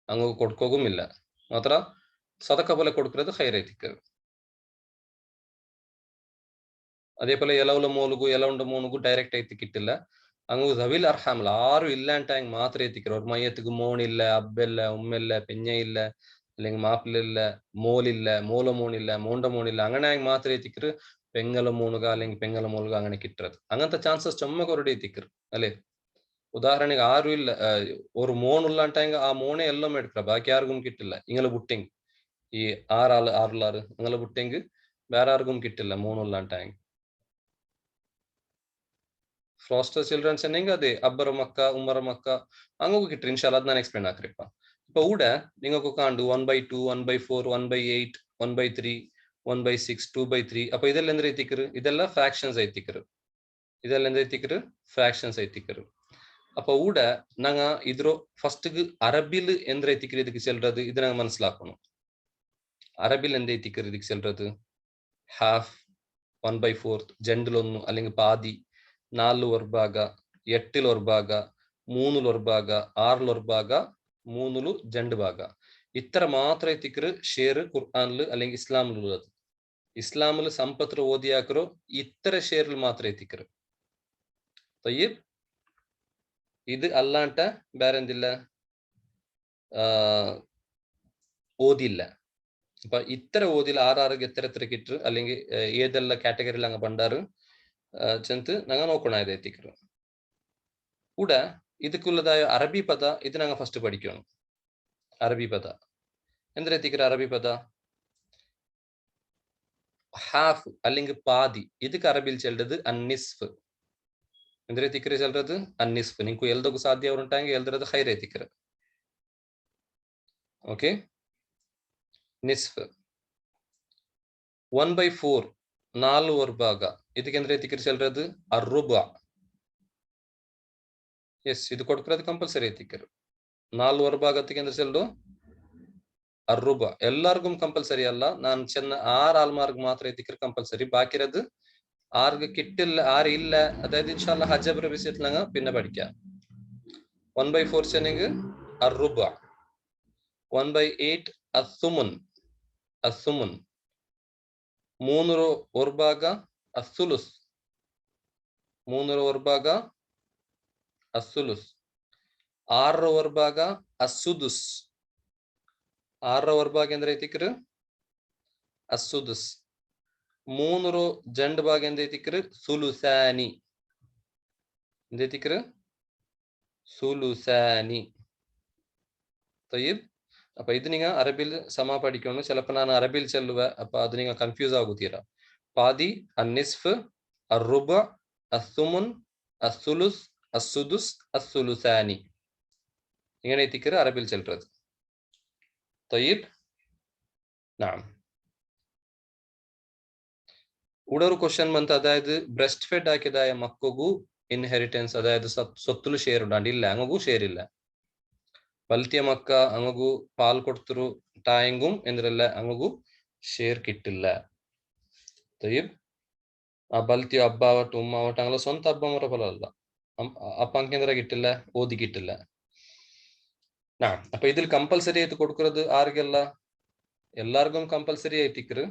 ಅಂಗೂ ಕೊಡ್ಕೋಗುം ಇಲ್ಲ. ಮಾತ್ರ ಸದಕ പോലെ കൊടുക്കുന്നത് ഹൈറേറ്റിക്ക്. അതേപോലെ എലവുല മോലുകു എലവുണ്ട മോനുകു ഡയറക്റ്റ് ആയിട്ട് കിട്ടില്ല. അങ്ങ് സവിൽ അർഹാമില്ല, ആരും ഇല്ലാണ്ടായെങ്കിൽ മാത്രമേ എത്തിക്കറ. ഒരു മയ്യത്തുക്ക് മോണില്ല, അബ്ബല്ല, ഉമ്മല്ല, പെഞ്ഞയില്ല, അല്ലെങ്കിൽ മാപ്പിളില്ല, മോലില്ല, മൂല മോണില്ല, മോണ്ട മോണില്ല, അങ്ങനെ മാത്രമേ എത്തിക്കറ്. പെങ്ങല മൂണുക അല്ലെങ്കിൽ പെങ്ങല മൂലുക അങ്ങനെ കിട്ടത്. അങ്ങനത്തെ ചാൻസസ് ചുമ്മ കൊറടെ എത്തിക്കറ് അല്ലേ. ഉദാഹരണക്ക് ആരും ഇല്ല, ഒരു മോൺ ഉള്ളാണ്ടായെങ്കിൽ ആ മോണെ എല്ലാം എടുക്കറ, ബാക്കി ആർക്കും കിട്ടില്ല. ഇങ്ങളെ ബുട്ടെങ്ക് ഈ ആറ് നിങ്ങളെ ബുട്ടെങ്ക് വേറെ ആർക്കും കിട്ടില്ല മോണുള്ളാണ്ടായെങ്കിൽ. ഫോസ്റ്റർ ചിൽഡ്രൻസ് എന്നെങ്കിൽ അതെ അബ്ബറ മക്ക, ഉമ്മറ മക്ക അങ്ങ് കിട്ടും. ഇൻഷാല്ല അത് ഞാൻ എക്സ്പ്ലെയിൻ ആക്കിരിപ്പ. ഇപ്പൊ ഇവിടെ നിങ്ങൾക്ക് കണ്ടു 1/2, 1/4, 1/8, 1/3, 1/6, 2/3. അപ്പൊ ഇതെല്ലാം എന്ത് എത്തിക്കറ്? ഇതെല്ലാം ഫ്രാക്ഷൻസ് എത്തിക്കറ്. ഇതെല്ലാം എന്ത് എത്തിക്കറ്? ഫ്രാക്ഷൻസ് എത്തിക്കറ്. അപ്പൊ ഇവിടെ ഞങ്ങ ഇദ്രോ ഫസ്റ്റ് അറബിൽ എന്ത് എത്തിക്കറ് ഇതിക്ക് ചെല്ലുന്നത് ഇത് ഞങ്ങൾ മനസ്സിലാക്കണം. അറബിൽ എന്ത് എത്തിക്കറ് ഇതിക്ക് ചെല്ലുന്നത്? ഹാഫ്, 1/4, ജെൻഡിലൊന്നു അല്ലെങ്കിൽ പാതി, 4 ഭാഗ, 8 ഭാഗ, 3 ഭാഗ, 6 ഭാഗ, 3 2 ഭാഗ. ഇത്ര മാത്രം എത്തിക്കറ് ഷെയർ ഖുർആനിൽ അല്ലെങ്കിൽ ഇസ്ലാമിലുള്ളത്. ഇസ്ലാമിൽ സമ്പത്ത് ഓതിയാക്കറോ ഇത്ര ഷെയറിൽ മാത്രം എത്തിക്കറ്. ഇത് അല്ലാണ്ട വേറെ എന്തില്ല, ഓതില്ല. അപ്പൊ ഇത്ര ഓതിൽ ആറാർക്ക് എത്ര കിട്ടു അല്ലെങ്കിൽ ഏതെല്ലാം കാറ്റഗറിയിൽ അങ്ങ് പണ്ടാറ് ചെന്ന് ഞങ്ങൾ നോക്കണത് എത്തിക്കറ്. കൂടെ ಇದಕ್ಕುള്ളದಾಯ ಅರಬಿ ಪದ ಇದು ನಂಗೆ ಫಸ್ಟ್ പഠിക്കണം. അറബി പദ എന്തിനാ എത്തിക്കറ? അറബി പദ ഹാഫ് അല്ലെങ്കിൽ പാതി. ಇದಕ್ಕೆ ಅರಬಿಲ್ ചെല്ലത് അന്നിസ്ഫ്. എന്തിനാ എത്തിക്കറ ചെല്ലത്? അന്നിസ്ഫ്. നിങ്ങൾക്ക് എൽതൊക്കെ സാധ്യ അവരുണ്ടെങ്കിൽ എൽദരത് ഹൈർ എത്തിക്കറ. ഓക്കെ, നിസ്ഫ്. 1/4 4 ಭಾಗ. ಇದಕ್ಕೆ ಎಂದ್ರೆ ಎತ್ತಿಕರೆ ಚೆಲ್ಲறது ಅರ್ರುಬ. ಎಸ್, ಇದು ಕೊಡ್ಕರದು ಕಂಪಲ್ಸರಿ ಎತ್ತಿಕರು. 4 ಭಾಗಕ್ಕೆ ಎಂದ್ರೆ ಚೆಲ್ಲದು ಅರ್ರುಬ ಎಲ್ಲಾರ್ಗೂ ಕಂಪಲ್ಸರಿ ಅಲ್ಲ. ನಾನು ಚೆನ್ನ 6 ಆಲ್ಮಾರ್ಗ್ ಮಾತ್ರ ಎತ್ತಿಕ್ರೆ ಕಂಪಲ್ಸರಿ. ബാക്കിയത് 6 കിട്ടില്ല 6 ഇല്ല. അതായത് ഇൻഷാല്ല ഹജ്ജബ് വിസിറ്റിലങ്ങ പിന്നെ പഠിക്കാം. 1/4 ചെന്നെങ്കിൽ അർറുബ, 1/8 അസുമുൻ, അസുമുൻ 3 ಭಾಗ ಅಸುಲುಸ್, 3 ಭಾಗ ಅಸುಲುಸ್, 6 ಭಾಗ ಅಸುದುಸ್, 6 ಭಾಗ ಅಂದ್ರೆ ಐತಿಕ್ರು ಅಸುದುಸ್, 3 ಜಂಡ್ ಭಾಗ ಎಂದ ಐತಿಕ್ರು ಸುಲುಸಾನಿ, എന്തേതിക്റ് സുലുസാനി. തയ്യിബ്. അപ്പൊ ഇത് നിങ്ങൾ അറബിയിൽ സമ പഠിക്കണം. ചിലപ്പോൾ ഞാൻ അറബിയിൽ ചെല്ലുക, അപ്പൊ അത് നിങ്ങൾ കൺഫ്യൂസ് ആകുത്തീരാ. പാതി, അന്നിസ്ഫ്, അറുബ, അസുമുൻ, അസുലുസ്, അസുദുസ്, അസുലുസാനി ഇങ്ങനെ എത്തിക്കറ് അറബിയിൽ ചെല്ലുന്നത്. തയ്യിബ്. നാം ഇവിടെ ഒരു ക്വസ്റ്റ്യൻ ಬಂತು, അതായത് ബ്രസ്റ്റ് ഫെഡ് ആക്കിയതായ മക്കൾക്കു ഇൻഹെറിറ്റൻസ്, അതായത് സ്വത്തുಲು ഷെയർ ഉണ്ടാണ്ട് ഇല്ല, അങ്ങಗೂ ഷെയർ ಇಲ್ಲ. ಬಲ್ತಿಯ ಮಕ್ಕ അങ്ങಗೂ ಪಾಲ್ ಕೊಡ್ತರು ಟಾಯಿಂಗುಂ ಎಂದ್ರಲ್ಲ അങ്ങಗೂ ಶೇರ್ കിട്ടില്ല. ತಯ್ಯಿಬ್. ಆ ಬಲ್ತಿಯ ಅಬ್ಬ ಅವಟ್ಟು ಉಮ್ಮ ಅವಟ್ಟು ಅಂಗಲ ಸ್ವಂತ ಅಬ್ಬ ಮರ ಫಲಲ್ಲ, അപ്പ അങ്കേന്ദ്ര കിട്ടില്ല, ഓതി കിട്ടില്ല. അപ്പൊ ഇതിൽ കമ്പൽസറി ആയിട്ട് കൊടുക്കുന്നത് ആർക്കെല്ല? എല്ലാവർക്കും കമ്പൽസറി ആയിട്ടിക്കറ്.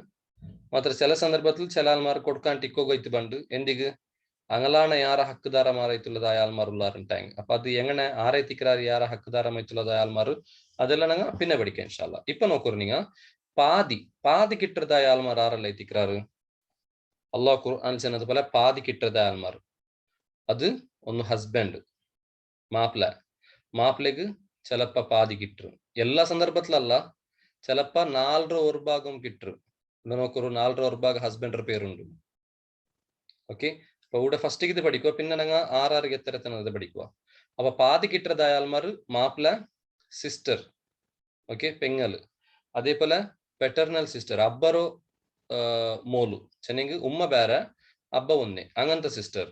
ಮಾತ್ರ ചില സന്ദർഭത്തിൽ ചില ആൾമാർ കൊടുക്കാൻ ടിക്കോഗോയ്ത്ത് പണ്ട് എന്തിക്ക് അങ്ങലാണ് ಯಾರ ಹಕ್ಕುದಾರಮಾರೈತುಳ್ಳದ ആൾമാരുള്ളാറുണ്ടായി. അപ്പൊ അത് എങ്ങനെ ആരൈത്തിക്കാർ ಯಾರ ഹക്കുദാരമായിട്ടുള്ളത് ആൾമാർ, അതെല്ലാം ഞങ്ങൾ പിന്നെ പഠിക്കാം ഇൻഷാല്ല. ഇപ്പൊ നോക്കൂ, നിങ്ങ പാതി കിട്ടതായ ആൾമാർ ആരല്ല എത്തിക്കാറ്? അള്ളാഹു ഖുർആൻ ചെന്നത് പോലെ പാതി കിട്ടതായ ആൾമാർ, അത് ഒന്ന് ഹസ്ബൻഡ്, മാപ്പിളക്ക് ചിലപ്പോ പാതി കിട്ടും. എല്ലാ സന്ദർഭത്തിലല്ല, ചിലപ്പോ 4 ഭാഗം കിട്ടും. നോക്കൂ, 4 ഭാഗ ഹസ്ബൻഡ് പേരുണ്ട്. ഓക്കെ. അപ്പൊ ഇവിടെ ഫസ്റ്റ് ഇത് പഠിക്കുക, പിന്നെ ഞങ്ങൾ 6 എത്തരത്തിനത് പഠിക്കുക. അപ്പൊ പാതി കിട്ടതായ ആൾമാർ മാപ്പിള, സിസ്റ്റർ, ഓക്കെ, പെങ്ങല്, അതേപോലെ പെറ്റർനൽ സിസ്റ്റർ, അബ്ബറോ മോലു ചെന്നെങ്കിൽ ഉമ്മ ಬೇರೆ അബ്ബ ഒന്നേ, അങ്ങനത്തെ സിസ്റ്റർ.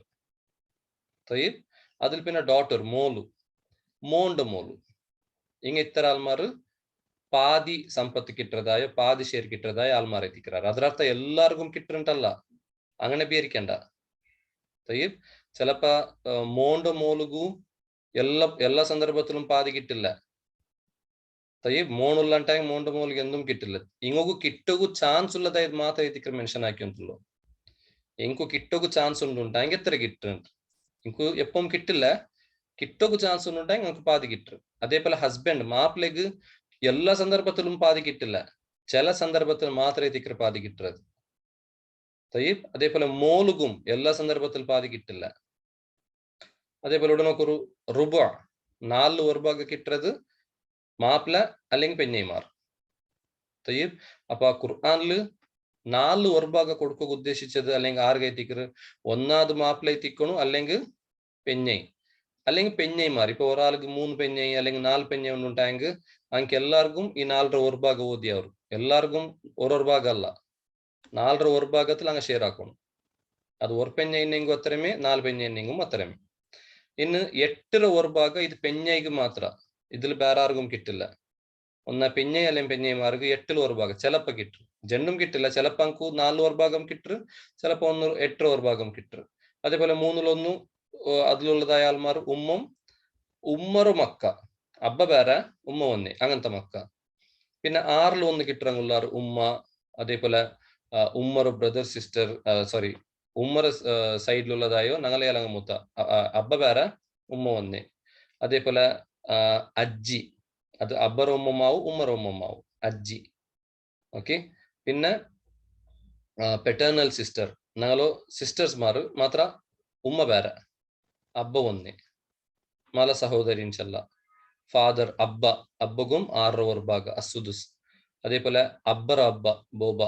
തയ്യിബ്. അതിൽ പിന്നെ ഡോട്ടർ, മോലു, മോണ്ട് മോലു, ഇങ്ങ ഇത്തര ആൾമാർ പാതി സമ്പത്ത് കിട്ടതായ, പാതി ഷെയർ കിട്ടതായ ആൾമാർ എത്തിക്കാറ്. അതിനർത്ഥ എല്ലാവർക്കും കിട്ടുന്നുണ്ടല്ല, അങ്ങനെ വിചാരിക്കണ്ട. തയ്യിബ്. ചിലപ്പോ മോണ്ട് മോലുകു എല്ലാ സന്ദർഭത്തിലും പാതി കിട്ടില്ല. തയ്യിബ്. മോണുള്ളണ്ടായി മോണ്ട് മോലുക്ക് എന്തും കിട്ടില്ല. ഇങ്ങോക്ക് കിട്ടുകു ചാൻസ് ഉള്ളതായത് മാത്രം എത്തിക്കർ മെൻഷൻ ആക്കിയുള്ളൂ. എനിക്ക് കിട്ടുകു ചാൻസ് ഉണ്ടുണ്ടായെങ്കിൽ എത്ര കിട്ടുന്നുണ്ട്, എനിക്ക് എപ്പം കിട്ടില്ല, കിട്ടുകു ചാൻസ് ഉണ്ടുണ്ടായെങ്കിൽ നമുക്ക് പാതി കിട്ടും. അതേപോലെ ഹസ്ബൻഡ്, മാപ്പിളക്ക് എല്ലാ സന്ദർഭത്തിലും പാതി കിട്ടില്ല, ചില സന്ദർഭത്തിൽ മാത്രമേ എത്തിക്കർ പാതി കിട്ടുന്നത്. തയ്യിബ്. അതേപോലെ മോലുകും എല്ലാ സന്ദർഭത്തിൽ പാതി കിട്ടില്ല. അതേപോലെ ഇവിടെ നോക്കൊരു റുബ, 4 ഭാഗ കിട്ടുന്നത് മാപ്പിള അല്ലെങ്കിൽ പെഞ്ഞൈമാർ. തയ്യിബ്. അപ്പൊ ഖുർആനില് 4 ഭാഗ കൊടുക്കുക ഉദ്ദേശിച്ചത് അല്ലെങ്കിൽ ആർക്കെ എത്തിക്കറ്? ഒന്നാമത് മാപ്പിള എത്തിക്കണു, അല്ലെങ്കിൽ പെഞ്ഞൈ, അല്ലെങ്കിൽ പെഞ്ഞൈമാർ. ഇപ്പൊ ഒരാൾക്ക് 3 പെഞ്ഞൈ അല്ലെങ്കിൽ 4 പെഞ്ഞൈ ഉണ്ടായെങ്കിൽ അങ്ങക്ക് എല്ലാവർക്കും ഈ 4 ഭാഗ ഓതിയവർ, എല്ലാവർക്കും ഒരു ഭാഗ അല്ല, 4 ഭാഗത്തിൽ അങ്ങ് ഷെയർ ആക്കണം. അത് 1 പെഞ്ഞൈനെങ്കും അത്രമേ, 4 പെഞ്ഞൈനെങ്കും അത്രമേ. ഇന്ന് 8 ഭാഗ ഇത് പെഞ്ഞൈക്ക് മാത്ര, ഇതിൽ വേറെ ആർക്കും കിട്ടില്ല. ഒന്ന പെഞ്ഞൈ അല്ലെങ്കിൽ പെഞ്ഞൈമാർക്ക് 8 ഭാഗ ചിലപ്പോ കിട്ടും, ജെണ്ടും കിട്ടില്ല. ചിലപ്പോ അങ്ങ് 4 ഭാഗം കിട്ടും, ചിലപ്പോ 8 ഭാഗം കിട്ടും. അതേപോലെ 3-1 അതിലുള്ളതായ ആൾമാർ ഉമ്മറു മക്ക, അബ്ബ വേറെ ഉമ്മ ഒന്നേ, അങ്ങനത്തെ മക്ക. പിന്നെ 6-1 കിട്ടുറങ്ങുള്ളാർ ഉമ്മ, അതേപോലെ ഉമ്മറു ബ്രദർ സിസ്റ്റർ, സോറി ഉമ്മറ സൈഡിലുള്ളതായോ ഞങ്ങളെയലങ്ങ മൂത്ത അബ്ബ വേറെ ഉമ്മ ഒന്നേ. അതേപോലെ അജ്ജി, അത് അബ്ബർ ഉമ്മമാവും ഉമ്മർ ഉമ്മമാവും, അജ്ജി. ഓക്കെ. പിന്നെ പെറ്റേർനൽ സിസ്റ്റർ, ഞങ്ങളോ സിസ്റ്റേഴ്സ് മാർ മാത്ര ഉമ്മ ಬೇರೆ അബ്ബ ഒന്നേ, മല സഹോദരി ഇൻഷല്ല. ഫാദർ അബ്ബ, അബ്ബകും 6 ഭാഗ അസുദുസ്. അതേപോലെ അബ്ബർ അബ്ബ ബോബ.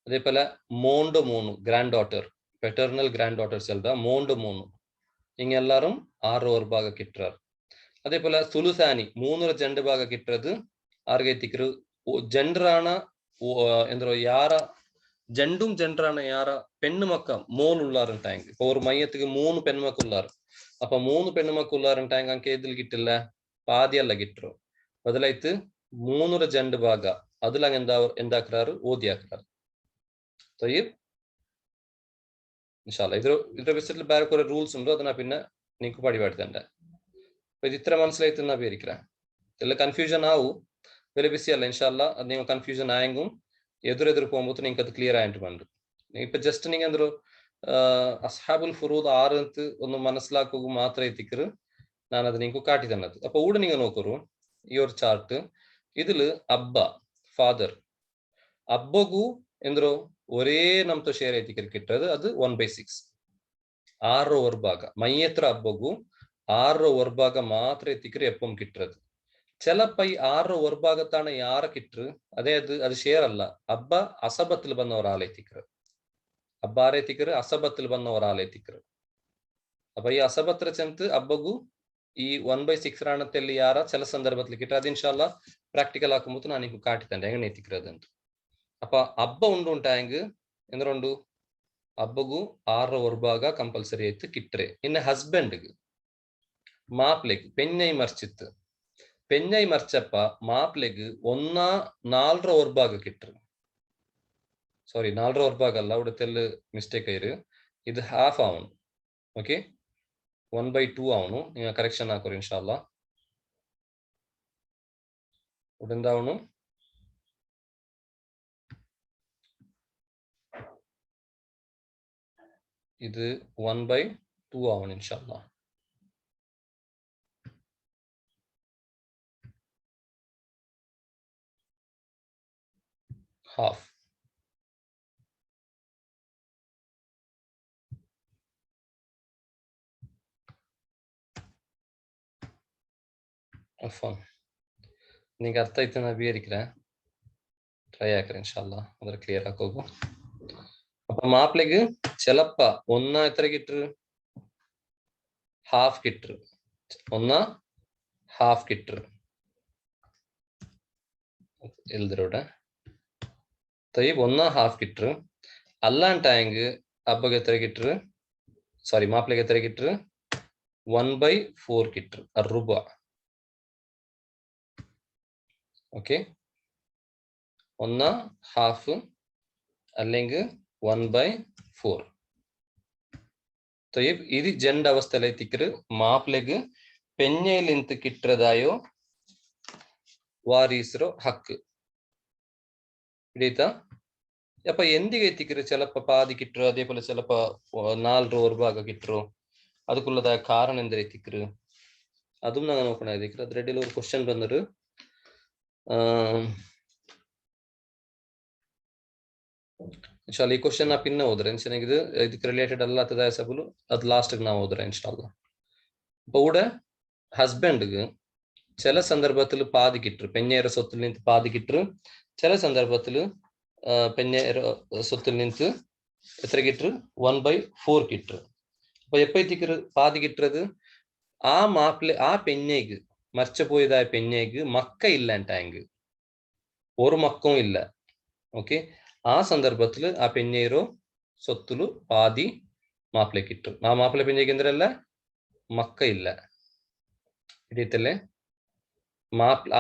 അതേപോലെ മോണ്ട് 3 ഗ്രാൻഡ് ഡോട്ടർ, പെറ്റേർനൽ ഗ്രാൻഡ് ഡോട്ടർ ചെല്ലുക, മോണ്ട് 3 ഇങ്ങ എല്ലാരും 6 ഭാഗ കിട്ടുறார். അതേപോലെ സുലുസാനി 3 ജെൻഡ് ഭാഗ കിട്ടുന്നത് ആർക്കെ എത്തിക്കರು? ജെൻഡറാണ് എന്തോ യാര ജെൻഡും ജെൻഡറാണ് യാര പെണ്ണു മക്ക മോളുള്ളാറുണ്ടായെങ്കിൽ. ഇപ്പൊ ഒരു മയ്യത്തിക്ക് 3 പെൺമക്കുള്ളാറ്, അപ്പൊ 3 പെൺമക്കുള്ളാറുണ്ടായെങ്കിൽ അങ്ങക്ക് ഏതിൽ കിട്ടില്ല? പാതിയല്ല കിട്ടും, ബദലായിട്ട് ಮೂನರ ಜಂಡ್ ಭಾಗ ಅದ್ಲಂಗ ಎಂದಾಕ್ರಾರು ಓದಿಯಾಕ್ರಾರು ತಯ್ಯಿಬ್ ಇನ್ಶಾಲ್ಲ ಇದ್ರ ವಿಷಯದಲ್ಲಿ ಬೇರೆ ಕೊರೆ ರೂಲ್ಸ್ ಉಂಟು ಅದನ್ನ ಪಿನ್ನ ನೀಕು ಪಡಿಬಾಡ್ತಂಡ ಇದು ಇತ್ರ ಮನಸ್ಸಿಲಾಯ್ತು ನಾ ಬೇರಿಕ್ರ ಎಲ್ಲ ಕನ್ಫ್ಯೂಷನ್ ಆವು ಬೇರೆ ಬಿಸಿ ಅಲ್ಲ ಇನ್ಶಾಲ್ಲ ಅದು ನೀವು ಕನ್ಫ್ಯೂಷನ್ ಆಯಂಗು ಎದುರೆದುರು പോകുമ്പോൾ ನಿಂಗೆ ಅದು ಕ್ಲಿಯರ್ ಆയിട്ട് ಬಂದು ഇപ്പൊ ജസ്റ്റ് നിങ്ങൾ എന്തൊരു അസ്ഹാബുൽ ഫുറൂദ് 6 ಅಂತ ഒന്ന് മനസ്സിലാക്കുക മാത്രമേ എത്തിക്കറ് ഞാൻ അത് നിങ്ങൾക്ക് കാട്ടി തന്നത് അപ്പൊ ഇവിടെ നിങ്ങൾ നോക്കൂ ഈ ഒരു ചാർട്ട് ഇതില് അബ്ബ ഫാദർ ಅಬ್ಬಗೂ ಎಂದ್ರು ಒರೇ ನಮ್తో ಶೇರ್ ಐತಿ ಕಿಟ್ಟದು ಅದು 1/6 6 ಭಾಗ ಮೈಯತ್ರ ಅಬ್ಬಗೂ 6 ಭಾಗ ಮಾತ್ರ ಎತ್ತಿಕ್ರೆ ಎಪ್ಪಂ ಕಿಟ್ಟದು ചിലപ്പോ ഈ 6 ഭാഗത്താണ് യാറെ കിട്ടറ് അത് ഷെയർ അല്ല അബ്ബ അസബത്തിൽ വന്ന ഒരാളെത്തിക്കറ് അബ്ബ ആരെത്തിക്കറ് അസബത്തിൽ വന്ന ഒരാളെത്തിക്കറ് അപ്പൊ ഈ അസബത്ര ചെന്ന് അബ്ബಗೂ ഈ 1/6 റാണത്തെಲ್ಲಿ ಯಾರ ചില ಸಂದರ್ಭದಲ್ಲಿ കിട്ടുക അത് ഇൻഷാല്ല പ്രാക്ടിക്കൽ ആക്കുമ്പോൾ ನಾನು ನಿಮಗೆ ಕಾಟಿತಂಡೆ ಹೆಂಗೆ ಎತ್ತಿಕ್ಕಿರೋದು ಅಂತ ಅಪ್ಪ ಹಬ್ಬ ಉಂಟಾಯಂಗ್ ಎಂದ್ರುಂಡು ಹಬ್ಬಗೂ 6 ಭಾಗ ಕಂಪಲ್ಸರಿ ಆಯ್ತು ಕಿಟ್ರೆ ಇನ್ನು ಹಸ್ಬೆಂಡ್ಗೆ ಮಾಪ್ಲೆಗ್ ಪೆನ್ನೈ ಮರ್ಚಿತ್ತು ಪೆನ್ನೈ ಮರ್ಚಪ್ಪ ಮಾಪ್ಲೆಗ್ 4 ಭಾಗ ಕಿಟ್ರು ಸಾರಿ 4 ಭಾಗ ಅಲ್ಲ ಇവിടുത്തെಲ್ಲ ಮಿಸ್ಟೇಕ್ ಆಯ್ರು ಇದು ಹಾಫ್ ಆವನು ಓಕೆ 1/2 ಆವನು ನೀವು ಕರೆಕ್ಷನ್ ಹಾಕೋರು ಇನ್ಶಾಲ್ಲ ಉಡೆಂದಾವನು ഇത് 1/2 ആവണം ഇൻഷാല്ല ഹാഫ് ನಿಂಗೆ ಅರ್ಥ ಆಯ್ತು ನಾ ವಿವರಿಕ್ರೆ ಟ್ರೈ ಹಾಕ್ರೆ ಇನ್ಶಾಲ್ಲ ಅದ್ರ ಕ್ಲಿಯರ್ ಹಾಕೋಗು അപ്പൊ മാപ്പിളക്ക് ചിലപ്പ എത്ര കിട്ടു ഹാഫ് കിട്ടു ഹാഫ് കിട്ടു എഴുതരോടെ ഹാഫ് കിട്ടു അല്ലാണ്ടായെങ്കിൽ അബ്ബക്ക് എത്ര കിട്ടു ಸಾರಿ ಮಾಪ್ಲೆಗೆ ಎತ್ತರ ಕಿಟ್ರು 1/4 ಕಿಟ್ರು ಅರ್ರುಬ ಓಕೆ ಹಾಫ್ അല്ലെങ്കിൽ 1/4 ఇది జెండ్ అవస్థలో ఎత్తికరు మాప్ಲೆಗ್ పెన్నెలింత కిట్రదాయో ವಾರೀಸರೋ ಹಕ್ಕು ಹಿಡಿತಾ ಅಪ್ಪ ಎಂದಿಗೆ ಎತ್ತಿಕರು ചിലപ്പോ പാതി കിട്ടു അതേപോലെ ചിലപ്പോ 4 ഭാഗ കിട്ടു ಅದಕ್ಕುള്ളದಾയ ಕಾರಣ ಎಂದರೆ ಎತ್ತಿಕರು അതും നാ നോക്കണ എത്തിക്കರು ಅದರಡಿಯಲ್ಲಿ ഒരു ಕ್ವೆಶ್ಚನ್ ಬಂದರು ಇನ್ಶಾಲ್ಲ ಈ ಕ್ವೆಶ್ಚನ್ ನಾ ಪಿನ್ನ ಓದ್ರೆ ಚೆನ್ನಾಗಿದೆ ಇದಕ್ಕೆ ರಿಲೇಟೆಡ್ ಅಲ್ಲತ್ತದಾಯ ಸಬಲು ಅದು ಲಾಸ್ಟ್ ನಾವು ಓದ್ರೆ ಇನ್ಶಾಲ್ಲ അപ്പൊ ഇവിടെ ഹസ്ബൻഡ് ചില സന്ദർഭത്തിൽ പാതി കിട്ടു പെഞ്ഞേര സ്വത്തിൽ നിന്ന് പാതി കിട്ടു ചില സന്ദർഭത്തിൽ പെഞ്ഞേര സ്വത്തിൽ നിന്ന് എത്ര കിട്ടു 1/4 കിട്ടു അപ്പൊ എപ്പോഴത്തേക്ക് പാതി കിട്ടുന്നത് ആ മാപ്പിള ആ പെഞ്ഞേക്ക് മരിച്ചുപോയതായ പെഞ്ഞേക്ക് മക്ക ഇല്ലാണ്ടായെങ്കിൽ ഒരു മക്കവും ഇല്ല ഓക്കെ ആ സന്ദർഭത്തിൽ ആ പെഞ്ഞേരോ സ്വത്തുಲು പാതി മാപ്പിള കിട്ടും ആ മാപ്പിള പെഞ്ഞേക്ക് എന്തിനല്ല മക്ക ഇല്ല ಹಿಡಿಯುತ್ತಲ್ಲೇ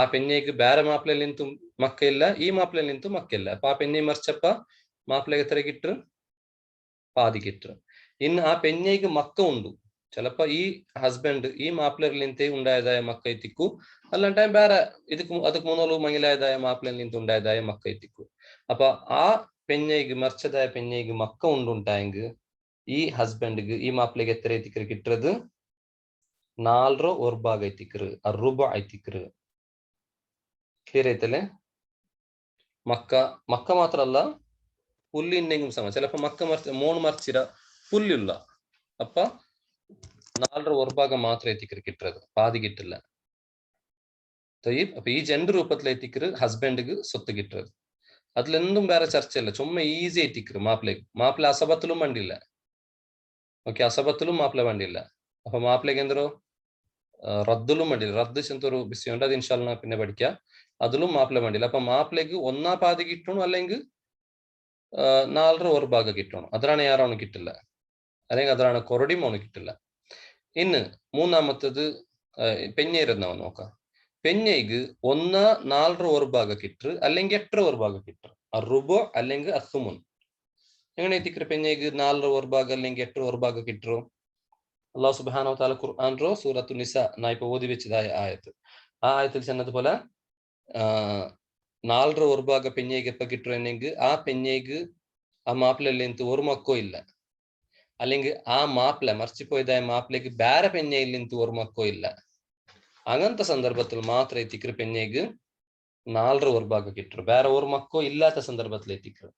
ಆ ಪೆನ್ನೆಗೆ ಬೇರೆ ಮಾಪ್ಲೆಯಲ್ಲಿ ನಿಂತು ಮಕ್ಕ ಇಲ್ಲ ಈ ಮಾಪ್ಲೆಯಲ್ಲಿ ನಿಂತು ಮಕ್ಕ ಇಲ್ಲ ಅಪ್ಪ ಆ ಪೆನ್ನೆ ಮರ್ಚಪ್ಪ ಮಾಪ್ಲೆಗೆ ಎತ್ತರ ಕಿಟ್ರು ಪಾದಿ ಕಿಟ್ರು ಇನ್ನು ಆ ಪೆನ್ನೆಗೆ ಮಕ್ಕ ಉಂಡು ചിലപ്പോ ഈ ഹസ്ബൻഡ് ഈ മാപ്പിളയിൽ നിന്നേ ഉണ്ടായതായ മക്ക എത്തിക്കൂ അല്ലാണ്ട് വേറെ ಅದಕ್ಕೆ മൂന്നോളൂ മങ്ങിലായതായ മാപ്പിളയിൽ നിന്ന് ഉണ്ടായതായ മക്ക എത്തിക്കൂ അപ്പൊ ആ പെഞ്ഞേക്ക് മറിച്ചതായ പെഞ്ഞേക്ക് മക്ക ഉണ്ടുണ്ടായെങ്കിൽ ഈ ഹസ്ബൻഡിಗೆ ಈ ಮಾಪ್ಲೆಗೆ ಎತ್ತರ ಎತ್ತಿಕರು കിട്ടുന്നത് 4 ಭಾಗ ಐತಿಕ್ರು ಅರ್ರುಬ ಐತಿಕ್ರು ಕ್ಲಿಯರ್ ಐತಲ್ಲೇ മക്ക മാത്രല്ല പുല്ലിണ്ടെങ്കിലും സമ ചിലപ്പോ മക്ക മൂന്ന് മറിച്ചിര പുല്ലില്ല അപ്പൊ 4 ഭാಗ ಮಾತ್ರ ಐತಿಕ್ರು കിട്ടുന്നത് പാതി കിട്ടില്ല അപ്പൊ ഈ ജെൻഡർ രൂപത്തിൽ ಐತಿಕ್ರು ഹസ്ബൻഡിಗೆ സ്വത്ത് കിട്ടുന്നത് അതിലൊന്നും വേറെ ചർച്ചയില്ല ചുമ്മാ ഈസി ಐತಿಕ್ರು മാപ്പിള അസബത്തിലും വണ്ടില്ല ഓക്കെ അസബത്തിലും മാപ്പിള വണ്ടില്ല അപ്പൊ മാപ്പിളക്ക് എന്തോ റദ്ദിലും വേണ്ടില്ല റദ്ദ് ചെന്നൊരു വിഷയമുണ്ട് അത് ഇൻഷാല്ല പിന്നെ പഠിക്കാം അതിലും മാപ്പിള വേണ്ടില്ല അപ്പൊ മാപ്പിളക്ക് ഒന്നാ പാതി കിട്ടണം അല്ലെങ്കിൽ 4 ഭാഗ കിട്ടണം അതാണ് ಯಾರವನು കിട്ടില്ല അല്ലെങ്കിൽ അതാണ് കൊറടിയും അവന് കിട്ടില്ല ഇന്ന് മൂന്നാമത്തത് പെഞ്ഞേരുന്നവൻ നോക്കാം പെഞ്ഞയ്ക്ക് 1/4 ഒരു ഭാഗം കിട്ടർ അല്ലെങ്കിൽ 8 ഒരു ഭാഗം കിട്ടർ റുബോ അല്ലെങ്കിൽ അസുമുൻ എങ്ങനെ എത്തിക്കറ് പെഞ്ഞയ്ക്ക് 4 ഒരു ഭാഗം അല്ലെങ്കിൽ 8 ഒരു ഭാഗം കിട്ടറോ അല്ലാഹു സുബ്ഹാനഹു വ തആല ഖുർആനിലോ സൂറത്തുൻ നിസാ നാ ഇപ്പോ ഓതി വെച്ചതായ ആയത്ത് ആ ആയത്തിൽ ചെന്നതുപോലെ 4 ഒരു ഭാഗം പെഞ്ഞയ്ക്ക് എപ്പോ കിട്ടറെന്നെങ്കിൽ ആ പെഞ്ഞയ്ക്ക് ആ മാപ്പിളല്ലേ ഒരു മക്കോ ഇല്ല അല്ലെങ്കിൽ ആ മാപ്പിള മറിച്ചുപോയതായ മാപ്പിളേക്ക് ಬೇರೆ പെഞ്ഞയിലിಂತ ഒരു മക്കോ ഇല്ല അങ്ങനത്തെ സന്ദർഭത്തിൽ മാത്രം എത്തിക്കറ് പെഞ്ഞയ്ക്ക് 4 ഒരു ഭാഗം കിട്ടರು ಬೇರೆ ഒരു മക്കോ ഇല്ലാത്ത സന്ദർഭത്തിൽ എത്തിക്കറ്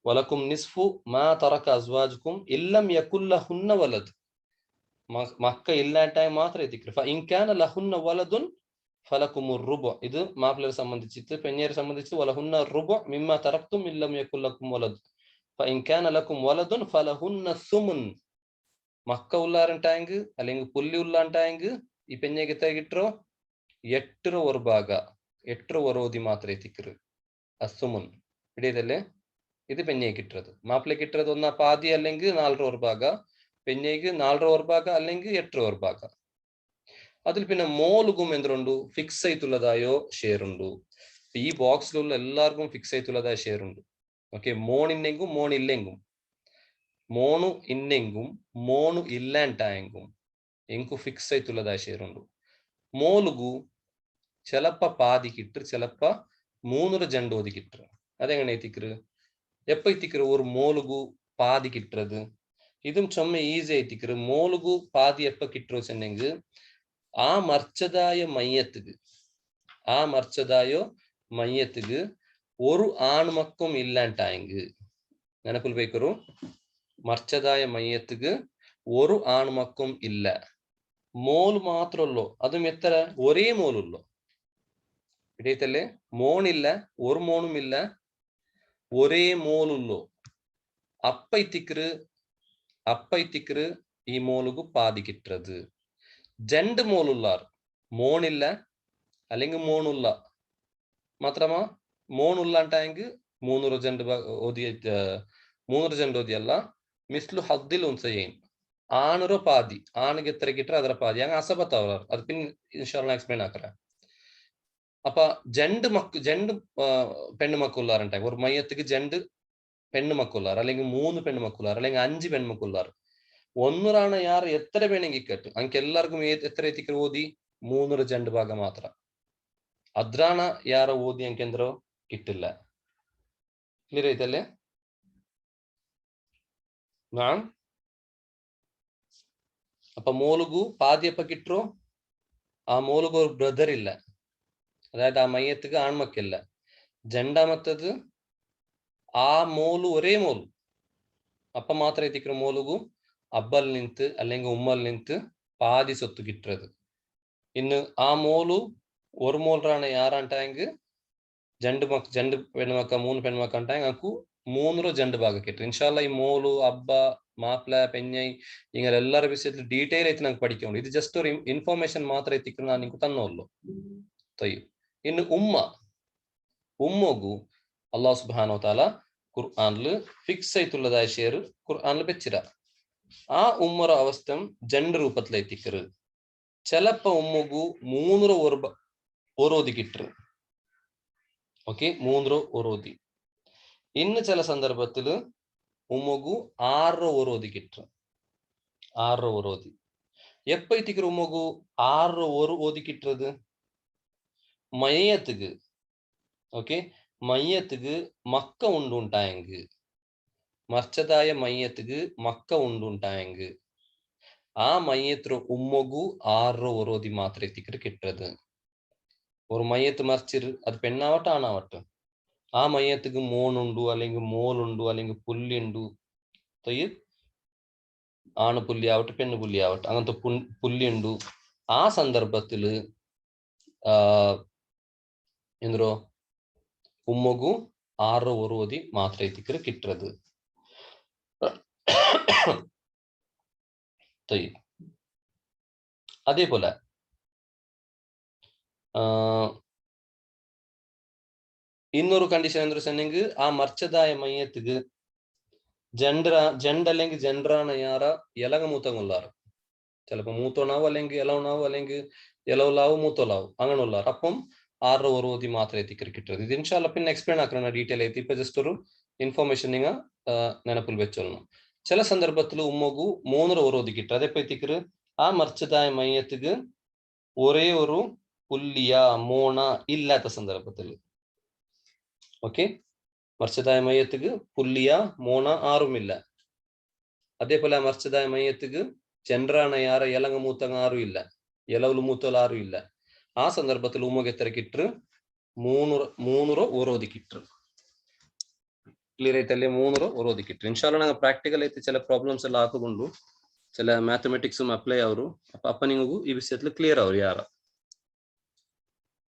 വലക്കും നിസ്ഫു മാ തറക അസ്വാജുക്കും ഇല്ലം യകുൽ ലഹുന്ന വലദ് മക്ക ഇല്ലാട്ടായ മാത്രം എത്തിക്കറ് ഫഇൻ കാന ലഹുന്ന വലദുൻ ഫലകുമുർ റുബു ഇത് മാപ്പിളയെ സംബന്ധിച്ചിട്ട് പെഞ്ഞയെ സംബന്ധിച്ച് വലഹുന്ന റുബു മിമ്മ തറക്തും ഇല്ലം യകുൽ ലക്കും വലദ് ഫഇൻ കാന ലക്കും വലദുൻ ഫലഹുന്ന സുമുൻ മക്ക ഉള്ളാരണ്ടായെങ്കിൽ അല്ലെങ്കിൽ പുല്ലി ഉള്ളാണ്ടായെങ്കിൽ ഈ പെഞ്ഞയ്ക്ക് എത്ര കിട്ടറോ 8 ഒരു ഭാഗ 8 ഓതി മാത്രം എത്തിക്കറ് അസുമുൻ ഇടയതല്ലേ ഇത് പെഞ്ഞയ്ക്ക് കിട്ടത് മാപ്പിള കിട്ടത് ഒന്നാ പാതി അല്ലെങ്കിൽ 4 ഒരു ഭാഗ പെഞ്ഞയ്ക്ക് 4 ഒരു ഭാഗ അല്ലെങ്കിൽ 8 ഒരു ഭാഗ അതിൽ പിന്നെ മോലുകും എന്തുണ്ട് ഫിക്സ് ആയിട്ടുള്ളതായോ ഷെയർ ഉണ്ട് ഈ ബോക്സിലുള്ള എല്ലാവർക്കും ഫിക്സ് ആയിട്ടുള്ളതായ ഷെയർ ഉണ്ട് ഓക്കെ മോണിന്നെങ്കും മോണില്ലെങ്കും മോണു ഇന്നെങ്കും മോണു ഇല്ലാണ്ടായെങ്കും എങ്കു ഫിക്സ് ആയിട്ടുള്ളതായ ഷെയർ ഉണ്ട് മോലുകു ചിലപ്പ പാതി കിട്ടർ ചിലപ്പ 3 ജണ്ട് ഓതി കിട്ടർ അതെങ്ങനെ എത്തിക്കറ് എപ്പ എത്തിക്കറ് ഒരു മോലുകു പാതി കിട്ടത് ഇതും ചൊമ്മ ഈസി എത്തിക്കറ് മോലുകു പാതി എപ്പ കിട്ടറോ ചെന്നെങ്കിൽ ആ മർച്ചതായ മയ്യത്തുക്ക് ഒരു ആൺമക്കും ഇല്ലാണ്ടായെങ്കിൽ നെനപ്പിൽ പോയിക്കറു മർച്ചതായ മയ്യത്തുക്ക് ഒരു ആൺമക്കും ഇല്ല മോൾ മാത്രമല്ലോ അതും എത്ര ഒരേ മോളുള്ളൂ ഇടയത്തല്ലേ മോണില്ല ഒരു മോണും ഇല്ല ഒരേ മോളുള്ളൂ അപ്പ ഇത്തിക്കറ് ഈ മോളുകു പാതി കിട്ടത് ജണ്ട് മോളുള്ളാർ മോണില്ല അല്ലെങ്കിൽ മോണുള്ള മാത്രമാ മോണുള്ളാണ്ടായെങ്കിൽ 3 ജണ്ട് ഓതിയല്ല മിസ്ലു ഹദ്ദിൽ ഉൻസയൈൻ ആണൊരു പാതി ആണിಗೆ എത്ര കിട്ടറ ಅದರ പാതി അങ്ങ് അസബത്താവർ അത് പിന്നെ ഇൻഷാല്ലാ എക്സ്പ്ലെയിൻ ആക്കറ അപ്പ ജണ്ട് പെണ്ണുമക്കുള്ളാറുണ്ടായി ഒരു മയ്യത്തുക്ക് ജണ്ട് പെണ്ണുമക്കുള്ളാർ അല്ലെങ്കിൽ 3 പെണ്ണുമക്കുള്ളാർ അല്ലെങ്കിൽ 5 പെൺമക്കുള്ളാർ ഒന്നൊരാണ് യാർ എത്ര വേണമെങ്കിൽ കേട്ടു അങ്ങക്ക് എല്ലാവർക്കും എത്ര എത്തിക്കറ് ഓതി 3 ജണ്ട് ഭാഗം മാത്രം അദ്രാണ യാರ ಓದಿ ಅಂಕೆಂದ್ರೋ കിട്ടില്ല ക്ലിയർ ആയിട്ടല്ലേ നാം അപ്പൊ മോലുകു പാതിയപ്പ കിട്ടറോ ആ മോലുകു ഒരു ബ്രദർ ഇല്ല അതായത് ആ മയ്യത്തുക്ക് ആൺമക്കില്ല രണ്ടാമത്തത് ആ മോಲು ഒരേ മോಲು അപ്പ മാത്രം എത്തിക്കറ മോലുകു അബ്ബൽ നിಂತು അല്ലെങ്കിൽ ഉമ്മൽ നിಂತು പാതി സ്വത്ത് കിട്ടത് ഇന്ന് ആ മോಲು ഒരു മോളറാണ് യാറാണ്ടായെങ്കിൽ ജണ്ട് പെണ്ണുമക്ക 3 പെൺമക്ക ഉണ്ടായെങ്കിൽ നമുക്ക് 3 ജണ്ട് ഭാഗം കിട്ടും ഇൻഷാല്ല ഈ മോലു അബ്ബ മാപ്പിള പെഞ്ഞൈ ഇങ്ങനെ എല്ലാവരുടെ വിഷയത്തിൽ ഡീറ്റെയിൽ ആയിട്ട് നമുക്ക് പഠിക്കണം ഇത് ജസ്റ്റ് ഒരു ഇൻഫോർമേഷൻ മാത്രം എത്തിക്കുന്ന ഞാൻ നിങ്ങൾക്ക് തന്നോളൂ ഇന്ന് ഉമ്മോഗു അള്ളാഹു സുബ്ഹാനഹു വ തആല ഖുർആനിൽ ഫിക്സ് ആയിട്ടുള്ളതായ ഷെയർ ഖുർആനിൽ വെച്ചിര ആ ഉമ്മറ അവസ്ഥ ജണ്ട് രൂപത്തിൽ എത്തിക്കറ് ചിലപ്പോ ഉമ്മഗു 3 ഓരോതി കിട്ടറ് ഓക്കെ 3 ഓരോതി ഇന്ന് ചില സന്ദർഭത്തില് ഉമ്മഗു 6 ഓരോതി കിട്ടറ് 6 ഓരോതി എപ്പ എത്തിക്കറ് ഉമ്മഗു 6 ഓതി കിട്ടത് മയ്യത്തുക്ക് ഓക്കെ മയ്യത്തുക്ക് മക്ക ഉണ്ടായെങ്കിൽ മർച്ചതായ മയ്യത്തുക്ക് മക്ക ഉണ്ടായെങ്കിൽ ആ മയ്യത്ര ഉമ്മഗു 6 ഓരോതി മാത്രം എത്തിക്കറ് കിട്ടത് ഒരു മയ്യത്ത് മറിച്ചിട്ട് അത് പെണ്ണാവട്ടെ ആണാവട്ടെ ആ മയ്യത്തുക്ക് മോണുണ്ടു അല്ലെങ്കിൽ മോളുണ്ടു അല്ലെങ്കിൽ പുല്ലുണ്ടു ആണ് പുല്ലി ആവട്ടെ പെണ്ണ് പുല്ലി ആവട്ടെ അങ്ങനത്തെ പുല്ലുണ്ടു ആ സന്ദർഭത്തില് എന്തോ ഉമ്മഗു 6 ഓരോതി മാത്രം എത്തിക്കറ് കിട്ടത് അതേപോലെ ಇನ್ನೊಂದು ಕಂಡೀಷನ್ ಅಂದ್ರೆ ಸನ್ನಿಂಗ್ ಆ ಮರ್ಚದಾಯ ಮಯ್ಯತ್ತಿಗೆ ജണ്ട് അല്ലെങ്കിൽ ജണ്ടറാണ് യാറ ഇലക മൂത്തങ്ങുള്ളാറ് ചിലപ്പോ മൂത്തോണാവും അല്ലെങ്കിൽ ഇലവണാവും അല്ലെങ്കിൽ എലവലാവ് മൂത്തോലാവ് അങ്ങനെ ഉള്ളവർ അപ്പം 6 ഓതി മാത്രം എത്തിക്കറി കിട്ടുന്നത്. ഇത് ഇൻഷാല്ല പിന്നെ എക്സ്പ്ലെയിൻ ആക്കണം ഡീറ്റെയിൽ ആയിട്ട്. ഇപ്പൊ ജസ്റ്റ് ഒരു ഇൻഫോർമേഷൻ നിങ്ങൾ ನೆನಪಿൽ വെച്ചോളണം. ചില സന്ദർഭത്തിൽ ഉമ്മകു 3 ഓതി കിട്ടും. അതെപ്പോ എത്തിക്കറ് ആ മർച്ചതായ മയ്യത്തുക്ക് ഒരേ ഒരു പുല്ലിയ മോണ ഇല്ലാത്ത സന്ദർഭത്തിൽ. ഓക്കെ, മർച്ചതായ മയ്യത്തുക്ക് പുല്ലിയ മോണ ആറുമില്ല. അതേപോലെ മർച്ചതായ മയ്യത്തുക്ക് ചന്ദ്രാണ യാറ എലങ്ങ മൂത്തങ്ങ ആറും ഇല്ല, എലവല് മൂത്തോല ആറും ഇല്ല. ആ സന്ദർഭത്തിൽ ഉമ്മക്ക് എത്ര കിട്ടു? 3 ഓരോതി കിട്ടു. ക്ലിയർ ആയിട്ടല്ലേ? 3 ഓരോതി കിട്ടു. ഇൻഷാല്ല ഞങ്ങൾ പ്രാക്ടിക്കൽ ആയിട്ട് ചില പ്രോബ്ലംസ് എല്ലാം ആക്കുകൊണ്ടു ചില മാത്തമെറ്റിക്സും അപ്ലൈ ആവರು. അപ്പൊ നിങ്ങൾക്ക് ഈ വിഷയത്തിൽ ക്ലിയർ ആവും യാറ.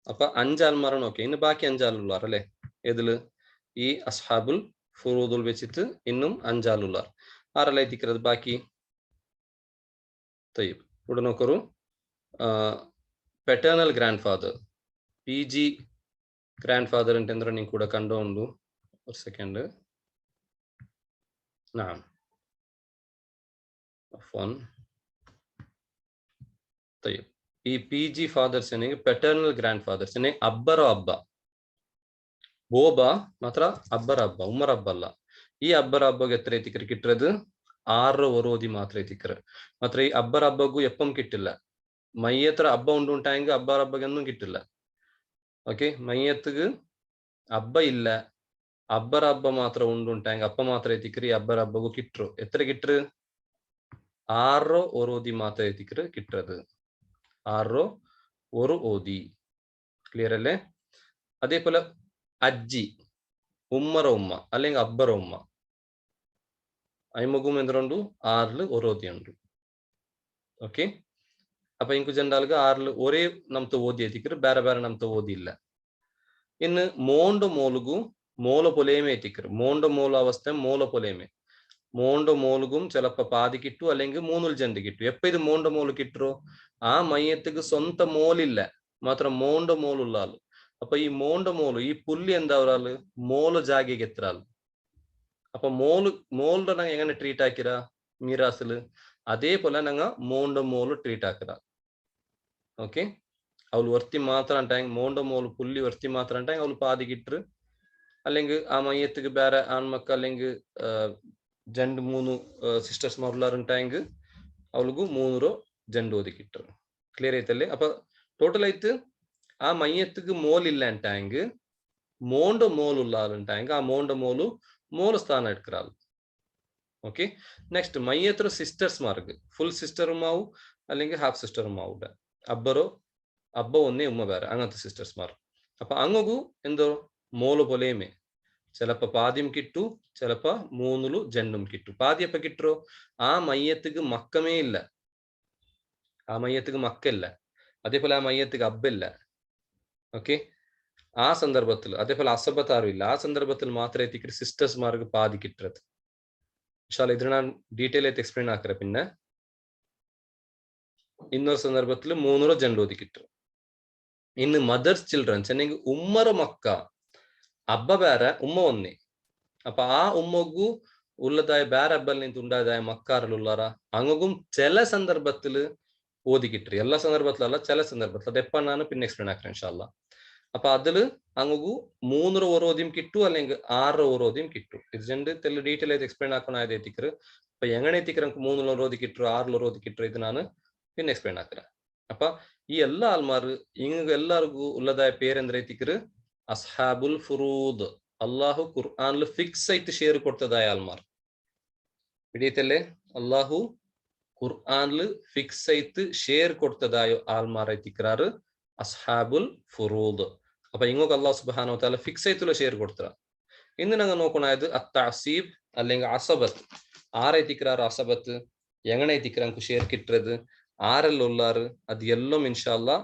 അപ്പൊ 5 ആൾമാർ നോക്കി, ഇന്ന് ബാക്കി 5 ആളുള്ളാർ അല്ലെ? ഏതില്? ഈ അസ്ഹാബുൽ ഫുറൂദുൽ വെച്ചിട്ട് ഇന്നും 5 ആളുള്ളാർ. ആരെല്ലാം എത്തിക്കുന്നത് ബാക്കി? തയ്യബ് ഇവിടെ നോക്കൂ. Paternal grand father, PG grand father ಅಂತಂದ್ರೆ ನೀವು ಕೂಡ ಕಂಡುಕೊಂಡು ಒಂದು ಸೆಕೆಂಡ್ ನಾನ್ ಫೋನ್ ತಯ್ಯಬ್ ಈ PG ಫಾದರ್ಸ್ ಏನಿಗೆ ಪೆಟರ್ನಲ್ ಗ್ರ್ಯಾಂಡ್ ಫಾದರ್ಸ್ ಏನೇ ಅಬ್ಬರ ಹಬ್ಬ ಬೋಬ ಮಾತ್ರ ಅಬ್ಬರ ಹಬ್ಬ ಉಮ್ಮರ ಹಬ್ಬ ಅಲ್ಲ. ಈ ಅಬ್ಬರ ಹಬ್ಬಗೆ ಎತ್ತರ ಎತ್ತಿಕರು ಕಿಟ್ಟದು 6 ಓದಿ ಮಾತ್ರ ಎತ್ತಿಕರು. ಮಾತ್ರ ಈ ಅಬ್ಬರ ಹಬ್ಬಗೂ ಎಪ್ಪಂ കിട്ടില്ല. മയ്യത്ര അബ്ബ ഉണ്ടുണ്ടായെങ്കിൽ അബ്ബ അബ്ബക്കൊന്നും കിട്ടില്ല. ഓക്കെ, മയ്യത്തുക്ക് അബ്ബ ഇല്ല, അബ്ബർ അബ്ബ മാത്രം ഉണ്ടുണ്ടായെങ്കിൽ അപ്പ മാത്രം എത്തിക്കറി അബ്ബർ അബ്ബക്ക് കിട്ടു. എത്ര കിട്ടു? 6 ഓതി മാത്രം എത്തിക്കറ് കിട്ടത്. 6 ഓതി. ക്ലിയർ അല്ലേ? അതേപോലെ അജ്ജി ഉമ്മറ ഉമ്മ അല്ലെങ്കിൽ അബ്ബറ ഉമ്മ അയിമകും എന്തുണ്ട്? 6 ഓതി ഉണ്ട്. ഓക്കെ, അപ്പൊ ಇಂಕು ಜನರಿಗೆ 6 ഒരേ ನಮ್ತ ಓದಿ ಎತ್ತಿಕರು, ಬೇರೆ ಬೇರೆ ನಮ್ತ ಓದಿ ಇಲ್ಲ. ಇನ್ನು ಮೋಂಡ ಮೋಲುಗು ಮೂಲ പൊലേമೆ എത്തിക്കರು. മോണ്ട മൂല അവസ്ഥ മൂല പൊലേമെ. മോണ്ട മൂലുകും ചിലപ്പോ പാതി കിട്ടു അല്ലെങ്കിൽ 3 ജണ്ട് കിട്ടു. എപ്പോ ഇത് മോണ്ട മൂല് കിട്ടു? ആ മയ്യത്തുക്ക് സ്വന്തം മോലില്ല, മാത്രം മോണ്ട മൂലുള്ള ആള്. അപ്പൊ ഈ മോണ്ട മൂല് ഈ പുല്ലി എന്താ ഒരാള് മോല ജാഗിಗೆ എത്ര ആള്. അപ്പൊ മോളുടെ ഞങ്ങൾ എങ്ങനെ ട്രീറ്റ് ആക്കിര മീറാസില്? അതേപോലെ ഞങ്ങൾ മോണ്ട മൂല് ട്രീറ്റ് ആക്കിര. ഓക്കെ, അവൾ വർത്തി മാത്രം ഉണ്ടായി മോണ്ട മോള് പുല്ലി വർത്തി മാത്രം ഉണ്ടായി അവൾ പാതി കിട്ടു. അല്ലെങ്കിൽ ആ മയ്യത്തുക്ക് ಬೇರೆ ആൺമക്ക അല്ലെങ്കിൽ 2-3 സിസ്റ്റേഴ്സ്മാർ ഉണ്ടായെങ്കിൽ അവൾക്ക് 3 ജണ്ട് ഓതി കിട്ടും. ക്ലിയർ ആയിട്ടല്ലേ? അപ്പൊ ടോട്ടൽ ആയിട്ട് ആ മയ്യത്തുക്ക് മോലില്ല ഉണ്ടായെങ്കിൽ മോണ്ട മോലുള്ള ആളുണ്ടായെങ്കിൽ ആ മോണ്ട മോലു മൂല സ്ഥാനം എടുക്കുന്ന ആൾ. ഓക്കെ, നെക്സ്റ്റ് മയ്യത്ര സിസ്റ്റേഴ്സ്മാർക്ക് ഫുൾ സിസ്റ്ററും ആവും അല്ലെങ്കിൽ ഹാഫ് സിസ്റ്ററും ആവും. അബ്ബ ഒന്നേ ഉമ്മ വേറെ അങ്ങനത്തെ സിസ്റ്റേഴ്സ്മാർ. അപ്പൊ അങ്ങു എന്തോ മോല് പൊലേമെ ചിലപ്പോ പാദ്യം കിട്ടു, ചിലപ്പോ 3 ജണ്ടും കിട്ടു. പാതി എപ്പ കിട്ടു? ആ മയ്യത്തുക്ക് മക്കമേ ഇല്ല, ആ മയ്യത്തുക്ക് മക്കല്ല. അതേപോലെ ആ മയ്യത്തുക്ക് അബ്ബല്ല. ഓക്കെ, ആ സന്ദർഭത്തിൽ അതേപോലെ അസബത്ത് അറിയില്ല. ആ സന്ദർഭത്തിൽ മാത്രമേ എത്തിക്കരു സിസ്റ്റേഴ്സ്മാർക്ക് പാതി കിട്ടത്. ഇൻഷാല്ലാ ഇതിന് ഞാൻ ഡീറ്റെയിൽ ആയിട്ട് എക്സ്പ്ലെയിൻ ആക്കറ. പിന്നെ ಇನ್ನೊಂದು ಸಂದರ್ಭದಲ್ಲಿ 3 ಜಂಡು ಓದಿ കിട്ടും. ಇನ್ನು ಮದರ್ಸ್ ಚಿಲ್ಡ್ರನ್ಸ್ ಎನ್ನೆಂಗೆ ಉಮ್ಮರ ಮಕ್ಕ ಅಬ್ಬ ಬೇರೆ ಉಮ್ಮ ಒಂದೇ. അപ്പൊ ആ ഉമ്മക്കു ഉള്ളതായ ಬೇರೆ അബ്ബൽ നിന്ന് ഉണ്ടായതായ മക്കാറിലുള്ളാറ അങ്ങും ചില സന്ദർഭത്തിൽ ഓതി കിട്ടും. എല്ലാ സന്ദർഭത്തിലല്ല, ചില സന്ദർഭത്തിൽ. അത് എപ്പോഴാണ് പിന്നെ എക്സ്പ്ലെയിൻ ആക്കാം ഇൻഷാല്ലാ. അപ്പൊ അതില് അങ്ങു 3 ഓരോദ്യം കിട്ടു അല്ലെങ്കിൽ 6 ഓരോദ്യം കിട്ടു. ഇത് രണ്ട് ഡീറ്റെയിൽ ആയിട്ട് എക്സ്പ്ലെയിൻ ആക്കണായത് എത്തിക്കറ്. അപ്പൊ എങ്ങനെ എത്തിക്കറ്? 3 ഓരോതി കിട്ടു, 6 ഓരോതി കിട്ടു. ഇത് ನಾನು പിന്നെ എക്സ്പ്ലെയിൻ ആക്കറ. അപ്പൊ ഈ എല്ലാ ആൾമാർ ഇങ്ങ എല്ലാവർക്കും ഉള്ളതായ പേരെന്താ എത്തിക്കറ്? അസ്ഹാബുൽ ഫുറൂദ്. അള്ളാഹു ഖുർആനിൽ ഫിക്സ് ആയിട്ട് ഷെയർ കൊടുത്തതായ ആൾമാർ. പിടിയത്തല്ലേ? അള്ളാഹു ഖുർആനിൽ ഫിക്സ് ആയിട്ട് ഷെയർ കൊടുത്തതായ ആൾമാർ എത്തിക്കറാറ് അസ്ഹാബുൽ ഫുറൂദ്. അപ്പൊ ഇങ്ങോട്ട് അള്ളാഹു സുബ്ഹാനഹു വ തആല ഫിക്സ് ആയിട്ടുള്ള ഷെയർ കൊടുത്തറ. ഇന്ന് ഞങ്ങൾ നോക്കണത് അത്തഅസീബ് അല്ലെങ്കിൽ അസബത്ത്. ആരെത്തിക്കറാറ് അസബത്ത്? എങ്ങനെ എത്തിക്കറ നമുക്ക് ഷെയർ കിട്ടുന്നത്? ആരെല്ലാം ഉള്ളാറ്? അത് എല്ലാം ഇൻഷാല്ലാ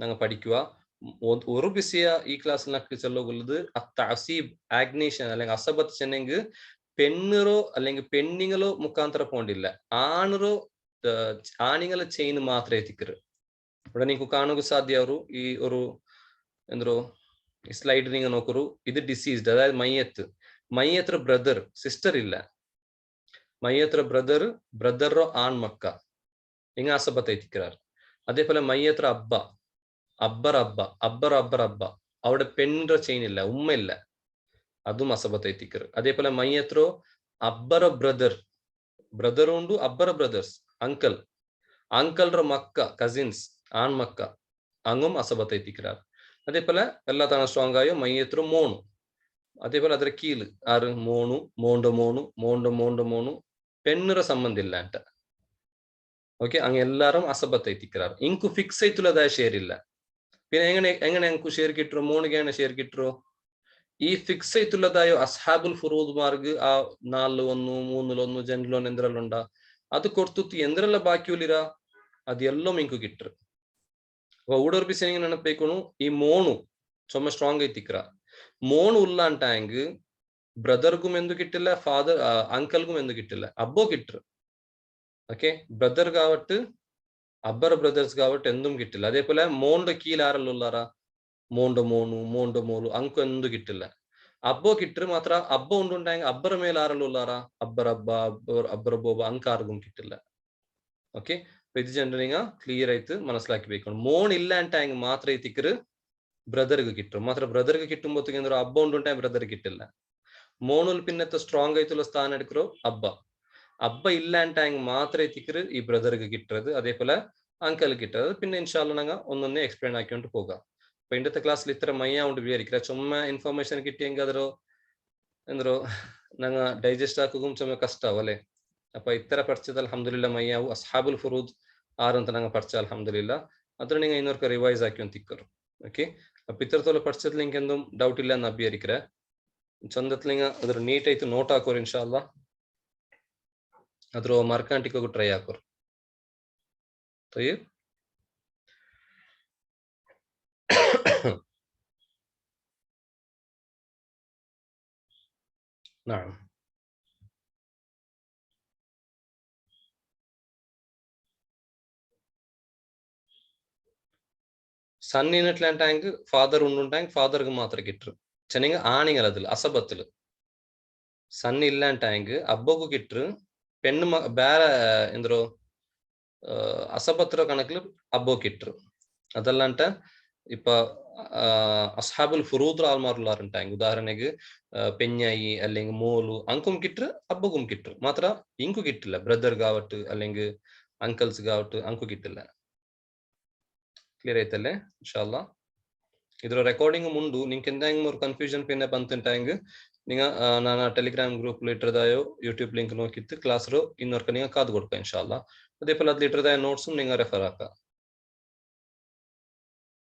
ഞങ്ങൾ പഠിക്കുക. ഒരു വിഷയ ഈ ക്ലാസ്സിനൊക്കെ ചെല്ലുള്ളത് അത്തഅസീബ് ആഗ്നേഷൻ അല്ലെങ്കിൽ അസബത്ത് ചെന്നെങ്കിൽ പെണ്ണിറോ അല്ലെങ്കിൽ പെണ്ണിങ്ങളോ മുഖാന്തരം പോണ്ടില്ല, ആണിങ്ങളെ ചെയിൻ മാത്രമേ എത്തിക്കറ്. ഇവിടെ നിങ്ങൾക്ക് കാണുക സാധ്യമാവും. ഈ ഒരു എന്തോ ഈ സ്ലൈഡ് നിങ്ങൾ നോക്കൂ. ഇത് ഡിസീസ്ഡ്, അതായത് മയ്യത്ര ബ്രദർ സിസ്റ്റർ ഇല്ല, മയ്യത്ര ബ്രദറോ ആൺമക്ക ഇങ്ങ അസബത്ത് എത്തിക്കറാറ്. അതേപോലെ മയ്യത്ര അബ്ബ, അബ്ബർ അബ്ബ, അബ്ബർ അബ്ബർ അബ്ബ, അവിടെ പെണ്ണിന്റെ ചെയിൻ ഇല്ല, ഉമ്മ ഇല്ല, അതും അസബത്ത് തിക്കർ. അതേപോലെ മയ്യത്രോ അബ്ബറ ബ്രദർ, ബ്രദർ ഉണ്ട് അബ്ബറ ബ്രദേഴ്സ്, അങ്കിൾ, അങ്കിൾರ മക്ക, കസിൻസ്, ആൺമക്ക, അങ്ങും അസബത്ത് തിക്കറാർ. അതേപോലെ എല്ലാ തവണ സ്ട്രോങ് ആയോ മയ്യത്ര മോണു, അതേപോലെ ಅದರ ಕೀಲು ಆರು ಮೋಣು, മോണ്ട് മോണു, മോണ്ട് മോണ്ട് മോണു, പെണ്ണിറ ಸಂಬಂಧ ಇಲ್ಲ ಅಂತ. ഓക്കെ, അങ്ങ് എല്ലാരും അസബത്ത് എത്തിക്കാറ്. ഇങ്കു ഫിക്സ് ആയിട്ടുള്ളതായ ഷെയർ ഇല്ല. പിന്നെ എങ്ങനെ ഞങ്ങൾക്ക് ഷെയർ കിട്ടറോ, മോണിಗೆയാണ് ഷെയർ കിട്ടറോ? ഈ ഫിക്സ് ആയിട്ടുള്ളതായ അസ്ഹാബുൽ ഫുറൂദ് മാർഗ് ആ 4-1, 3-1, ജനറൽ എന്തെല്ലാം ഉണ്ടാ അത് കൊടുത്തു എന്തെല്ലാം ബാക്കിയുള്ളിര ಅದೆಲ್ಲೋ ಇಂಕು ಕಿಟ್ರು. ಊಡೋರ್ ಬಿಸಿ ಹೆಂಗೆ ನೆನಪೇಕುನು ಈ ಮೋಣು ಚೊಮ್ಮೆ ಸ್ಟ್ರಾಂಗ್ ಐತಿಕ್ರ. മോൺ ഉള്ളാണ്ടാങ്ക് ബ്രദർക്കും എന്തു കിട്ടില്ല, ഫാദർ അങ്കിൾക്കും എന്തു കിട്ടില്ല, അബ്ബോ കിട്ടു. ഓക്കെ, ബ്രദർ കാവട്ട് അബ്ബർ ബ്രദേഴ്സ് കാവട്ട് എന്തും കിട്ടില്ല. അതേപോലെ മോണ്ട് കീൽ ആരെല്ലാം ഉള്ളാറാ, മോണ്ട് മോണു, മോണ്ട് മോളു, അങ്കു എന്തു കിട്ടില്ല. അബ്ബോ കിട്ടു മാത്ര. അബ്ബ ഉണ്ടുണ്ടായെങ്കിൽ അബ്ബർ മേൽ ആരെല്ലാം ഉള്ളാറാ, അബ്ബർ അബ്ബ, അബ്ബർ ബോബ, അങ്ക് ആർക്കും കിട്ടില്ല. ഓക്കെ, ഇത് ജനറലിങ്ങ ക്ലിയർ ആയിട്ട് മനസ്സിലാക്കി. മോൺ ഇല്ല ಅಂತಾಂಗ್ ಮಾತ್ರ ಐತಿಕ್ರು ಬ್ರದರ್ಗೆ കിട്ടും. ಮಾತ್ರ ಬ್ರದರ್ಗೆ കിട്ടുമ്പോഴത്തേക്ക് എന്താ അബ്ബ ഉണ്ടുണ്ടായ ബ്രദർ കിട്ടില്ല. മോണുൽ പിന്നത്തെ സ്ട്രോങ് ആയിട്ടുള്ള സ്ഥാനം എടുക്കറോ അബ്ബ. അബ്ബ ഇല്ല ಅಂತಾಂಗ್ മാത്ര ಐತಿಕ್ರು ഈ ബ്രദർക്ക് കിട്ടുന്നത്. അതേപോലെ അങ്കൽ കിട്ടുന്നത്. പിന്നെ ഇൻഷാല്ല ഞങ്ങൾ ഒന്നൊന്നേ എക്സ്പ്ലെയിൻ ആക്കിക്കൊണ്ട് പോകാം. അപ്പൊ ഇന്നത്തെ ക്ലാസ്സിൽ ഇത്ര മയ്യ ഉണ്ട് വിചാരിക്കുക. ചുമ്മാ ഇൻഫർമേഷൻ കിട്ടിയെങ്കിൽ അതൊരു എന്തോ ഞങ്ങൾ ഡൈജസ്റ്റ് ആക്കുകയും ചുമ്മാ കഷ്ടാവും അല്ലെ. അപ്പൊ ഇത്ര പഠിച്ചത് അൽഹംദുലില്ലാ മയ്യാവും. അസ്ഹാബുൽ ഫുറൂദ് ആರಂತ ഞങ്ങൾ പഠിച്ച അൽഹംദുലില്ലാ. അത്ര നിങ്ങൾ ಇನ್ನೊರ್ಕ റിവൈസ് ആക്കിയൊന്ന് തിക്കರು. ഓക്കെ, അപ്പൊ ഇത്രത്തോളം പഠിച്ചതിൽ നിങ്ങൾക്ക് എന്തും ഡൗട്ട് ಇಲ್ಲ എന്ന് അഭ്യരിക്കറ. ಚಂದತ್ಲಿಂಗ ಅದ್ರ ನೀಟ್ ಆಯ್ತು ನೋಟ್ ಹಾಕೋರು ಇನ್ಶಾಲ್ಲ. ಅದ್ರ ಮರ್ಕಾಂಟಿಕೋಗು ಟ್ರೈ ಹಾಕೋರು. طيب نعم. സണ്ണിനിട്ടിലാണ്ടാങ്ക് ഫാദർ ഉണ്ടുണ്ടാങ്ക് ഫാദർക്ക് മാത്രം കിട്ടും. ചെന്നെങ്കിൽ ആണിങ്ങൾ അതിൽ അസബത്തിൽ സണ്ണ് ഇല്ലാണ്ടാങ്ക് അബ്ബക്ക് കിട്ടും. പെണ്ണ് ಬೇರೆ ಎಂದ್ರು ಅಸಬತ್ರ ಕಣಕ್ಲು ಅಬ್ಬೋ ಕಿಟ್ರು. ಅದಲ್ಲಂಟ ಇಪ್ಪ ಅಸ್ಹಾಬುಲ್ ಫುರೂದ್ ಆಲ್ಮಾರುಲಾರುಂಟಾಂಗ್ ಉದಾಹರಣೆಗೆ പെഞ്ഞായി അല്ലെങ്കിൽ മോളു അങ്കും കിട്ടു അബ്ബക്കും കിട്ടു. മാത്ര ഇങ്കു കിട്ടില്ല. ബ്രദർ കാവട്ട് അല്ലെങ്കിൽ അങ്കിൾസ് കാവട്ട് അങ്കു കിട്ടില്ല. ಕ್ಲಿಯರ್ ಐತಲ್ಲೇ ಇನ್ಶಾಲ್ಲ. ಇದ್ರ ರೆಕಾರ್ಡಿಂಗ್ ಮುಂಡು ನಿಂಗೆ ಎಂದಾಂಗ್ ഒരു കൺഫ്യൂഷൻ പിന്നെ ಬಂತಂಟಾಂಗ್ നിങ്ങൾ ನಾನು ടെലിഗ്രാം ഗ്രൂപ്പിൽ ഇട്ടതായോ യൂട്യൂബ് ലിങ്ക് നോക്കിയിട്ട് ക്ലാസ്സിലോ ಇನ್ನೊರ್ಕ നിങ്ങൾ കാത് കൊടുക്കുക ഇൻഷാല്ല. അതേപോലെ അതിൽ ഇട്ടതായ നോട്ട്സും നിങ്ങൾ റെഫർ ആക്കുക.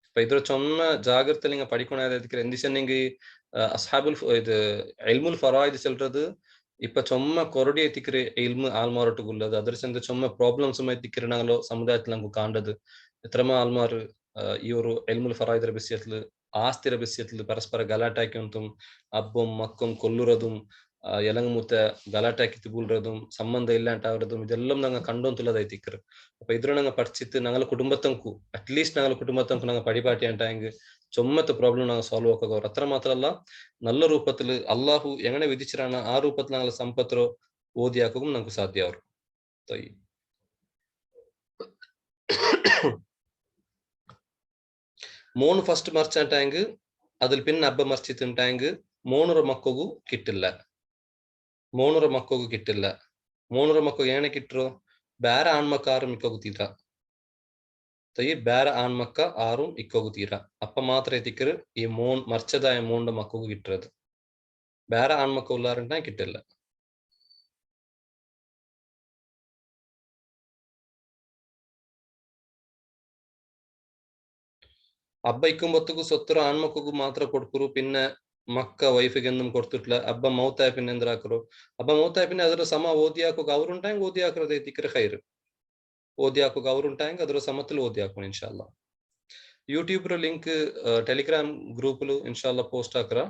അപ്പൊ ಇದ್ರ ചൊന്ന ജാഗ്രത നിങ്ങൾ പഠിക്കണായിരിക്കും. എന്തിച്ചാ നിങ്ങൾ അസ്ഹാബുൽ ഇത് ഇൽമുൽ ഫറായിദ് சொல்றது இப்ப ചൊമ്മ കൊറടി എത്തിക്കറ് ഇൽമു ആൽമാറട്ടുള്ളത്. അതിൽ ചെന്ന് ചൊമ്മ പ്രോബ്ലംസും എത്തിക്കറിനാലോ സമുദായത്തിൽ നമുക്ക് കാണേണ്ടത്. എത്രമാ ആൽമാർ ഈ ഒരു ഇൽമുൽ ഫറായിദ് വിഷയത്തിൽ ആസ്തിര വിഷയത്തിൽ പരസ്പര ഗലാട്ടാക്കിയും അബ്ബും മക്കും കൊല്ലുറതും എലങ്ങുമുത്ത ഗലാട്ടാക്കി തിബൂൽറതും സംബന്ധ ഇല്ലാണ്ടാവറതും ഇതെല്ലാം ഞങ്ങൾ കണ്ടോന്നുള്ളതായിത്തിക്കറ്. അപ്പൊ ഇതിൽ ഞങ്ങൾ പഠിച്ചിട്ട് ഞങ്ങളുടെ കുടുംബത്തಂಕು അറ്റ്ലീസ്റ്റ് ഞങ്ങളുടെ കുടുംബത്തಂಕು ഞങ്ങൾ പടിപാട്ടി ആണ്ടായെങ്കിൽ ചൊമ്മത്തെ പ്രോബ്ലം ഞങ്ങൾ സോൾവ് ആക്കുക. അത്ര മാത്രമല്ല നല്ല രൂപത്തിൽ അള്ളാഹു എങ്ങനെ വിധിച്ചിട്ടാണ് ആ രൂപത്തിൽ ഞങ്ങൾ സമ്പത്തോ ഓതിയാക്കുകയും നമുക്ക് സാധ്യമാവും. മോൺ ഫസ്റ്റ് മറിച്ചാണ്ടാങ്ക് അതിൽ പിന്നെ അബ്ബ മറിച്ചിട്ടുണ്ടാങ്ക് മോണുറ മക്കಗೂ കിട്ടില്ല. മോണുറ ಮಕ್ಕಗೂ കിട്ടില്ല. മോണുറ ಮಕ್ಕಳು ಏನೇ കിട്ടറോ ಬೇರೆ ಆಣ್ಮಕ್ಕ ಆರು ಮಿಕ್ಕೋಗು ತೀರ. ಬೇರೆ ಆಣ್ಮಕ್ಕ ಆರು ಇಕ್ಕೋಗು ತೀರ. ಅಪ್ಪ ಮಾತ್ರ ಎತ್ತಿಕ್ಕರು ಈ മോൺ മറിച്ചതായ മോണ്ട മക്കಗೂ കിട്ടുന്നത്. ಬೇರೆ ആൺമക്ക ഉള്ളാറുണ്ടാ കിട്ടില്ല. ಅಬ್ಬ ಇಕ್ಕುಂಬತ್ತಗೂ ಸೊತ್ತರ ಆಣ್ಮಕ್ಕಗೂ ಮಾತ್ರ ಕೊಡ್ಕರು. പിന്നെ മക്ക വൈഫിಗೆ ഒന്നും കൊടുത്തിട്ടില്ല. അബ്ബ മൗത്തായ പിന്നെ എന്തിനാക്കറോ? അബ്ബ മൗത്തായ പിന്നെ ಅದರ ಸಮ ಓದಿಯಾಕೋಗ ಅವರುಂಟಾಂಗ್ ಓದಿಯಾಕರದೆ ತಿಕ್ಕರೆ ಖೈರ್. ಓದಿಯಾಕೋಗ ಅವರುಂಟಾಂಗ್ ಅದರ ಸಮത്തിൽ ಓದಿಯಾಕೋಣ ಇನ್ಶಾಲ್ಲ. ಯೂಟ್ಯೂಬ್ ರ ಲಿಂಕ್ ಟೆಲಿಗ್ರಾಮ್ ಗ್ರೂಪ್ ಲು ಇನ್ಶಾಲ್ಲ ಪೋಸ್ಟ್ ಹಾಕರ.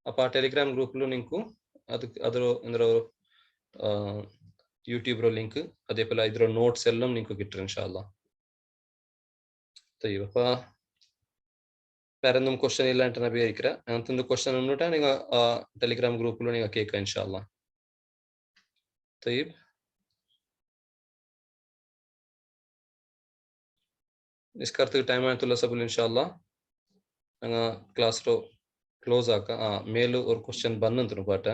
ಅಪ್ಪ ಆ ಟೆಲಿಗ್ರಾಮ್ ಗ್ರೂಪ್ ಲು ನಿಂಕು ಅದರ ಎಂದ್ರ ಯೂಟ್ಯೂಬ್ ರ ಲಿಂಕ್ അതേപോലെ ಇದರ ನೋಟ್ಸ್ എല്ലാം ನಿಂಕು കിട്ടും ഇൻഷാല്ല. അപ്പൊ വേറൊന്നും ക്വസ്റ്റ്യൻ ഇല്ലാണ്ട് ഞാൻ വിചാരിക്കുക. അങ്ങനത്തെ ക്വസ്റ്റ്യൻ ഉണ്ടിട്ടാ നിങ്ങൾ ടെലിഗ്രാം ഗ്രൂപ്പിൽ നിങ്ങൾ കേൾക്കുക ഇൻഷാല്ല. طيب ನಿಸ್ಕಾರ್ತಿಗೆ ಟೈಮ್ ಆಯ್ತಲ್ಲ ಸಬಲ್ ಇನ್ಶಾಲ್ಲಾ ನಂಗೆ ಕ್ಲಾಸ್ ರೋ ಕ್ಲೋಸ್ ಆಕ ಮೇಲು ಒಂದು ಕ್ವಶನ್ ಬಂದಂತ ಪಾಠ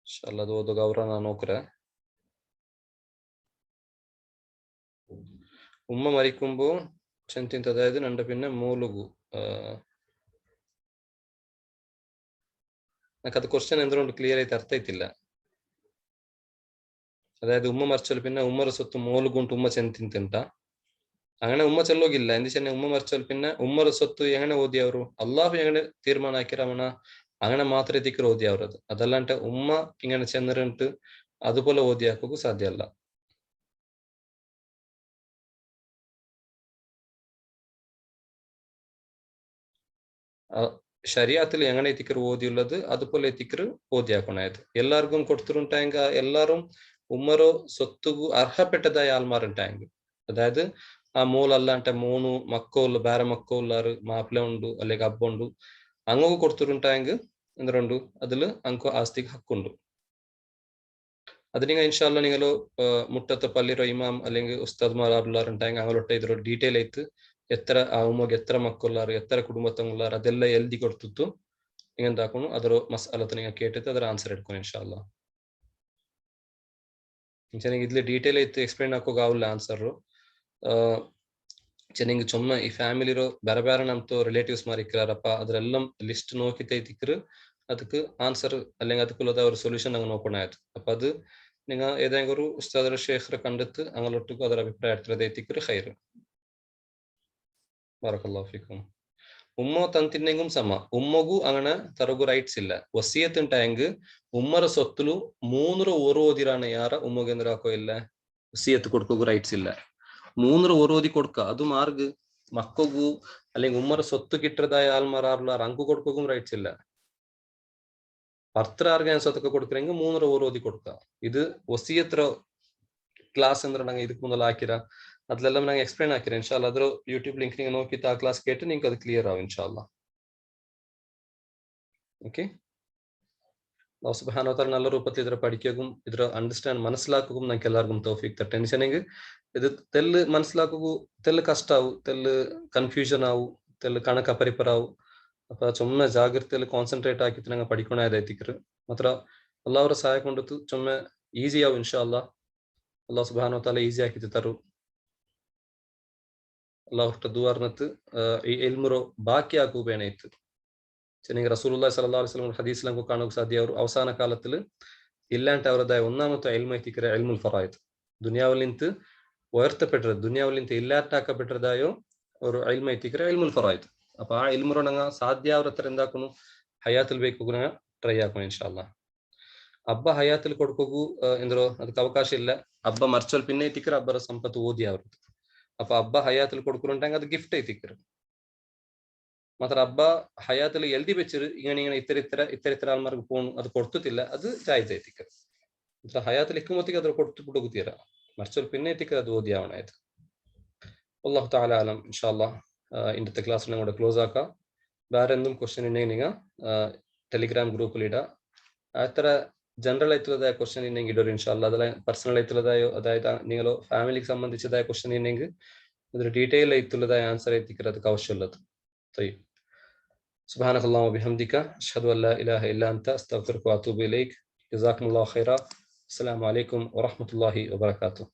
ಇನ್ಶಾಲ್ಲಾ ಅದು ಓದೋಗ ಅವ್ರ ನಾನು ನೋಕ್ರೆ ഉമ്മ മരിക്കുമ്പോ ചെന്തിന്ത് അതായത് നണ്ട പിന്നെ മൂലുകു അത് ക്വസ്റ്റ്യൻ എന്തുകൊണ്ട് ക്ലിയർ ആയിട്ട് അർത്ഥ ആയിട്ടില്ല അതായത് ഉമ്മ മരിച്ചാൽ പിന്നെ ഉമ്മರ ಸೊತ್ತು ಮೂಲುಗುಂಟು ಉಮ್ಮ ಚೆಂತಿಂತ അങ്ങനെ ഉമ്മ ചെല്ലോಗಿಲ್ಲ എന്തിച്ചെന്നെ ഉമ്മ മരിച്ചാൽ പിന്നെ ഉമ്മರ ಸೊತ್ತು എങ്ങനെ ഓതി ಅವರು അള്ളാഹു എങ്ങനെ തീരുമാനം ആക്കിരവണ അങ്ങനെ മാത്രമേ തിക്കർ ഓതി അവരത് അതല്ലാണ്ട് ഉമ്മ ഇങ്ങനെ ചെന്നിട്ട് അതുപോലെ ഓതിയാക്കുക സാധ്യമല്ല ശരിയാത്തിൽ എങ്ങനെ തിക്കർ ഓതിയുള്ളത് അതുപോലെ തിക്കർ ഓതിയാക്കണായത് എല്ലാവർക്കും കൊടുത്തിട്ടുണ്ടായെങ്ക എല്ലാരും ഉമ്മറോ സ്വത്തുകു അർഹപ്പെട്ടതായ ആൾമാരുണ്ടായെങ്കിൽ അതായത് ആ മൂലല്ലാണ്ട് മൂന്ന് മക്കോళ్ళు ಬೇರೆ മക്കോള്ളാറ് മാപ്പിള ഉണ്ട് അല്ലെങ്കിൽ അബ്ബ ഉണ്ട് അങ്ങക്ക് കൊടുത്തിട്ടുണ്ടായെങ്കിൽ എന്തുണ്ട് അതില് അങ്ങക്ക് ആസ്തിക്ക് ഹക്കുണ്ട് അത് നിങ്ങൾ ഇൻഷാല്ല നിങ്ങൾ മുട്ടത്തെ പള്ളിയുടെ ഇമാം അല്ലെങ്കിൽ ഉസ്താദ്മാരുള്ളവരുണ്ടായെങ്കിൽ അങ്ങോട്ട് ഇതൊരു ഡീറ്റെയിൽ ആയിട്ട് എത്ര ആ ഉമ്മക്ക് എത്ര മക്കളുള്ളാറ് എത്ര കുടുംബത്തങ്ങളുള്ളാറ് ಅದೆಲ್ಲ ಎಲ್ದಿ ಕೊಡ್ತಿತ್ತು നിങ്ങൾ എന്താക്കണം ಅದರ മസാലത്ത് നിങ്ങൾ കേട്ടിട്ട് ಅದರ ആൻസർ എടുക്കണം ഇൻഷാല്ല എനിക്ക് ഇതിൽ ഡീറ്റെയിൽ ആയിട്ട് എക്സ്പ്ലെയിൻ ആക്കുക ആൻസർ ನಿಂಗೆ ಚೊಮ್ಮೆ ಈ ಫ್ಯಾಮಿಲಿರೋ ಬೇರೆ ಬೇರೆ ನಮ್ದು ರಿಲೇಟಿವ್ಸ್ ಮಾರಿಕ್ಕಾರಪ್ಪ ಅದ್ರೆಲ್ಲಂ ಲಿಸ್ಟ್ നോക്കിയിട്ട് തിക്കറ് ಅದಕ್ಕೆ ആൻസർ അല്ലെങ്കിൽ ಅದಕ್ಕುള്ളದ ഒരു സൊല്യൂഷൻ അങ്ങ് നോക്കണായത് അപ്പൊ അത് നിങ്ങൾ ഏതെങ്കിലും ഒരു ഉസ്താദ് ഷേഖറെ കണ്ടെത്ത് അങ്ങോട്ടേക്ക് ಅದರ ಅಭಿಪ್ರಾಯ എടുത്തത് തിക്കറ് ഖൈർ ബറകല്ലാഹു ഫീക്കും ഉമ്മ ತಂತಿನೆಂಗೂ ಸಮ ഉമ്മಗೂ അങ്ങനെ ತರಗು ರೈಟ್ಸ್ ಇಲ್ಲ ವಸಿಯತ್ ಉಂಟಾಯಂಗ್ ಉಮ್ಮರ ಸೊತ್ತಲು ಮೂನರ ಓದಿರಾನ ಯಾರ ഉമ്മകേന്ദ്ര ಹಾಕೋ ಇಲ್ಲ വസിയത്ത് കൊടുക്കുക റൈറ്റ്സ് ഇല്ല മൂന്നര ഓരോതി കൊടുക്ക അത് മാർഗ് മക്കൾക്കു അല്ലെങ്കിൽ ഉമ്മറ സ്വത്ത് കിട്ടതായ ആൾമാരാറുള്ള അങ്കു കൊടുക്കും റൈറ്റ്സ് ഇല്ല ഭർത്തർ ആർഗ സ്വത്തൊക്കെ കൊടുക്കണമെങ്കിൽ മൂന്നര ഓരോതി കൊടുക്ക ഇത് വസിയത്ര ക്ലാസ് എന്തുണ്ടെങ്കിൽ ಇದಕ್ಕೆ ಮುಂದಲ್ಲ ಹಾಕಿರ ಅದೆಲ್ಲ ನಂಗೆ ಎಕ್ಸ್ಪ್ಲೈನ್ ಹಾಕಿರ ಇನ್ಶಾಲ್ಲ ಅದ್ರ ಯೂಟ್ಯೂಬ್ ಲಿಂಕ್ ನೀವು ನೋಕಿತ್ತು ಆ ಕ್ಲಾಸ್ ಕೇട്ട് നിങ്ങൾക്ക് അത് ക്ലിയർ ആവും ഇൻഷാല്ല ഓക്കെ അല്ലാഹു സുബ്ഹാനഹു വ തആല നല്ല രൂപത്തിൽ ഇതിനെ പഠിക്കുകയും ഇതിനെ അണ്ടർസ്റ്റാൻഡ് മനസ്സിലാക്കുകയും നമുക്ക് എല്ലാവർക്കും തൗഫീഖ് തരട്ടെ ടെൻഷനെങ്കിൽ ഇത് തെല്ല് മനസ്സിലാക്കുക തെല്ല് കഷ്ടാവും തെല്ല് കൺഫ്യൂഷൻ ആവും തെല്ല് കണക്ക പരിപ്പറാവും അപ്പൊ ചുമ്മാ ജാഗ്രതയിൽ കോൺസെൻട്രേറ്റ് ആക്കിയിട്ട് ഞങ്ങൾ പഠിക്കണായതായിരിക്കും മാത്ര അള്ളാഹുടെ സഹായം കൊണ്ടിട്ട് ചുമ്മാ ഈസി ആവും ഇൻഷാല്ല അല്ലാഹു സുബ്ഹാനഹു വ തആല ഈസി ആക്കി തരും അള്ളാഹുടെ ദുആർനത്ത് ഈ ഇൽമുറോ ബാക്കി ആക്കുകയാണേത്ത് ചെന്നിങ് റസൂലുള്ളാഹി സ്വല്ലല്ലാഹു അലൈഹി വസല്ലം ഹദീസിൽ നമുക്ക് കാണാൻ സാധ്യ അവസാന കാലത്തിൽ ഇല്ലാണ്ട് അവരതായ ഒന്നാമത്തെ ഇൽമൈത്തിക്കര ഇൽമുൽ ഫറായിദ് ദുനിയാവിൽ നിന്ന് ഉയർത്തപ്പെട്ടത് ദുനിയാവിൽ നിന്ന് ഇല്ലാട്ടാക്കപ്പെട്ടതായോ ഒരു ഇൽമൈത്തിക്കര ഇൽമുൽ ഫറായിദ് അപ്പൊ ആ ഇൽമുറോണങ്ങ സാധ്യ അവരത്ര എന്താക്കുന്നു ഹയാത്തിൽ ಬೇಕು ಟ್ರೈ ಹಾಕೋಣ ಇನ್ಶಾಅಲ್ಲಾ ಅಬ್ಬ ಹಯಾത്തിൽ കൊടുക്കൂ ಎಂದ್ರೋ ಅದಕ್ಕೆ ಅವಕಾಶ ಇಲ್ಲ ಅಬ್ಬ ಮರ್ಚಲ್ ಪಿನ್ನೆ ತಿಕ್ಕರ ಅಬ್ಬರ ಸಂಪತ್ತು ಓದಿ ಅವ್ರದ್ದು ಅಪ್ಪ ಅಬ್ಬ ಹಯಾത്തിൽ കൊടുക്കുന്നുണ്ടെങ്കിൽ അത് ഗിഫ്റ്റ് ആയി തിക്കറ് ಮಾತ್ರ ಹಬ್ಬ ಹಯಾತಲ್ಲಿ ಎಲ್ದಿ ಬೆಚ್ಚರು ಇങ്ങനെ ಇತರ ಆಲ್ಮಾರ್ಗೆ ಫೋನ್ ಅದು ಕೊಡ್ತಿಲ್ಲ ಅದು ಜಾಯ್ಜ್ ಐತಿಕ ಮಾತ್ರ ಹಯಾತಲ್ಲಿ ಇಕ್ಕಮೊತ್ತಿಗೆ ಅದ್ರ ಕೊಡ್ತು ಬಿಡುಗುತ್ತೀರ ಮರ್ಚಲ್ ಪಿನ್ನೆ ಐತಿಕ ಅದು ಓದಿ ಅವಣ ಆಯ್ತು ಅಲ್ಲಾಹು ತಾಲಾ ಅಲಂ ಇನ್ಶಾಲ್ಲಾ ഇന്നത്തെ ക്ലാസ് കൂടെ ക്ലോസ് ആക്കാം വേറെ എന്തും ക്വസ്റ്റ്യൻ ഉണ്ടെങ്കിൽ നിങ്ങൾ ടെലിഗ്രാം ഗ്രൂപ്പിൽ ഇടാം അത്ര ജനറൽ ആയിട്ടുള്ളതായ ക്വസ്റ്റ്യൻ ഉണ്ടെങ്കിൽ ഇടൊരു ഇൻഷാല്ല അതല്ല പേഴ്സണൽ ആയിട്ടുള്ളതായോ അതായത് നിങ്ങൾ ഫാമിലിക്ക് സംബന്ധിച്ചതായ ക്വസ്റ്റ്യൻ ഉണ്ടെങ്കിൽ അതൊരു ഡീറ്റെയിൽ ആയിട്ടുള്ളതായ ആൻസർ എത്തിക്കുക ಅದಕ್ಕೆ ആവശ്യമുള്ളത് طيب سبحانك اللهم وبحمدك أشهد أن لا إله إلا أنت أستغفرك وأتوب إليك جزاكم الله خيرا السلام عليكم ورحمة الله وبركاته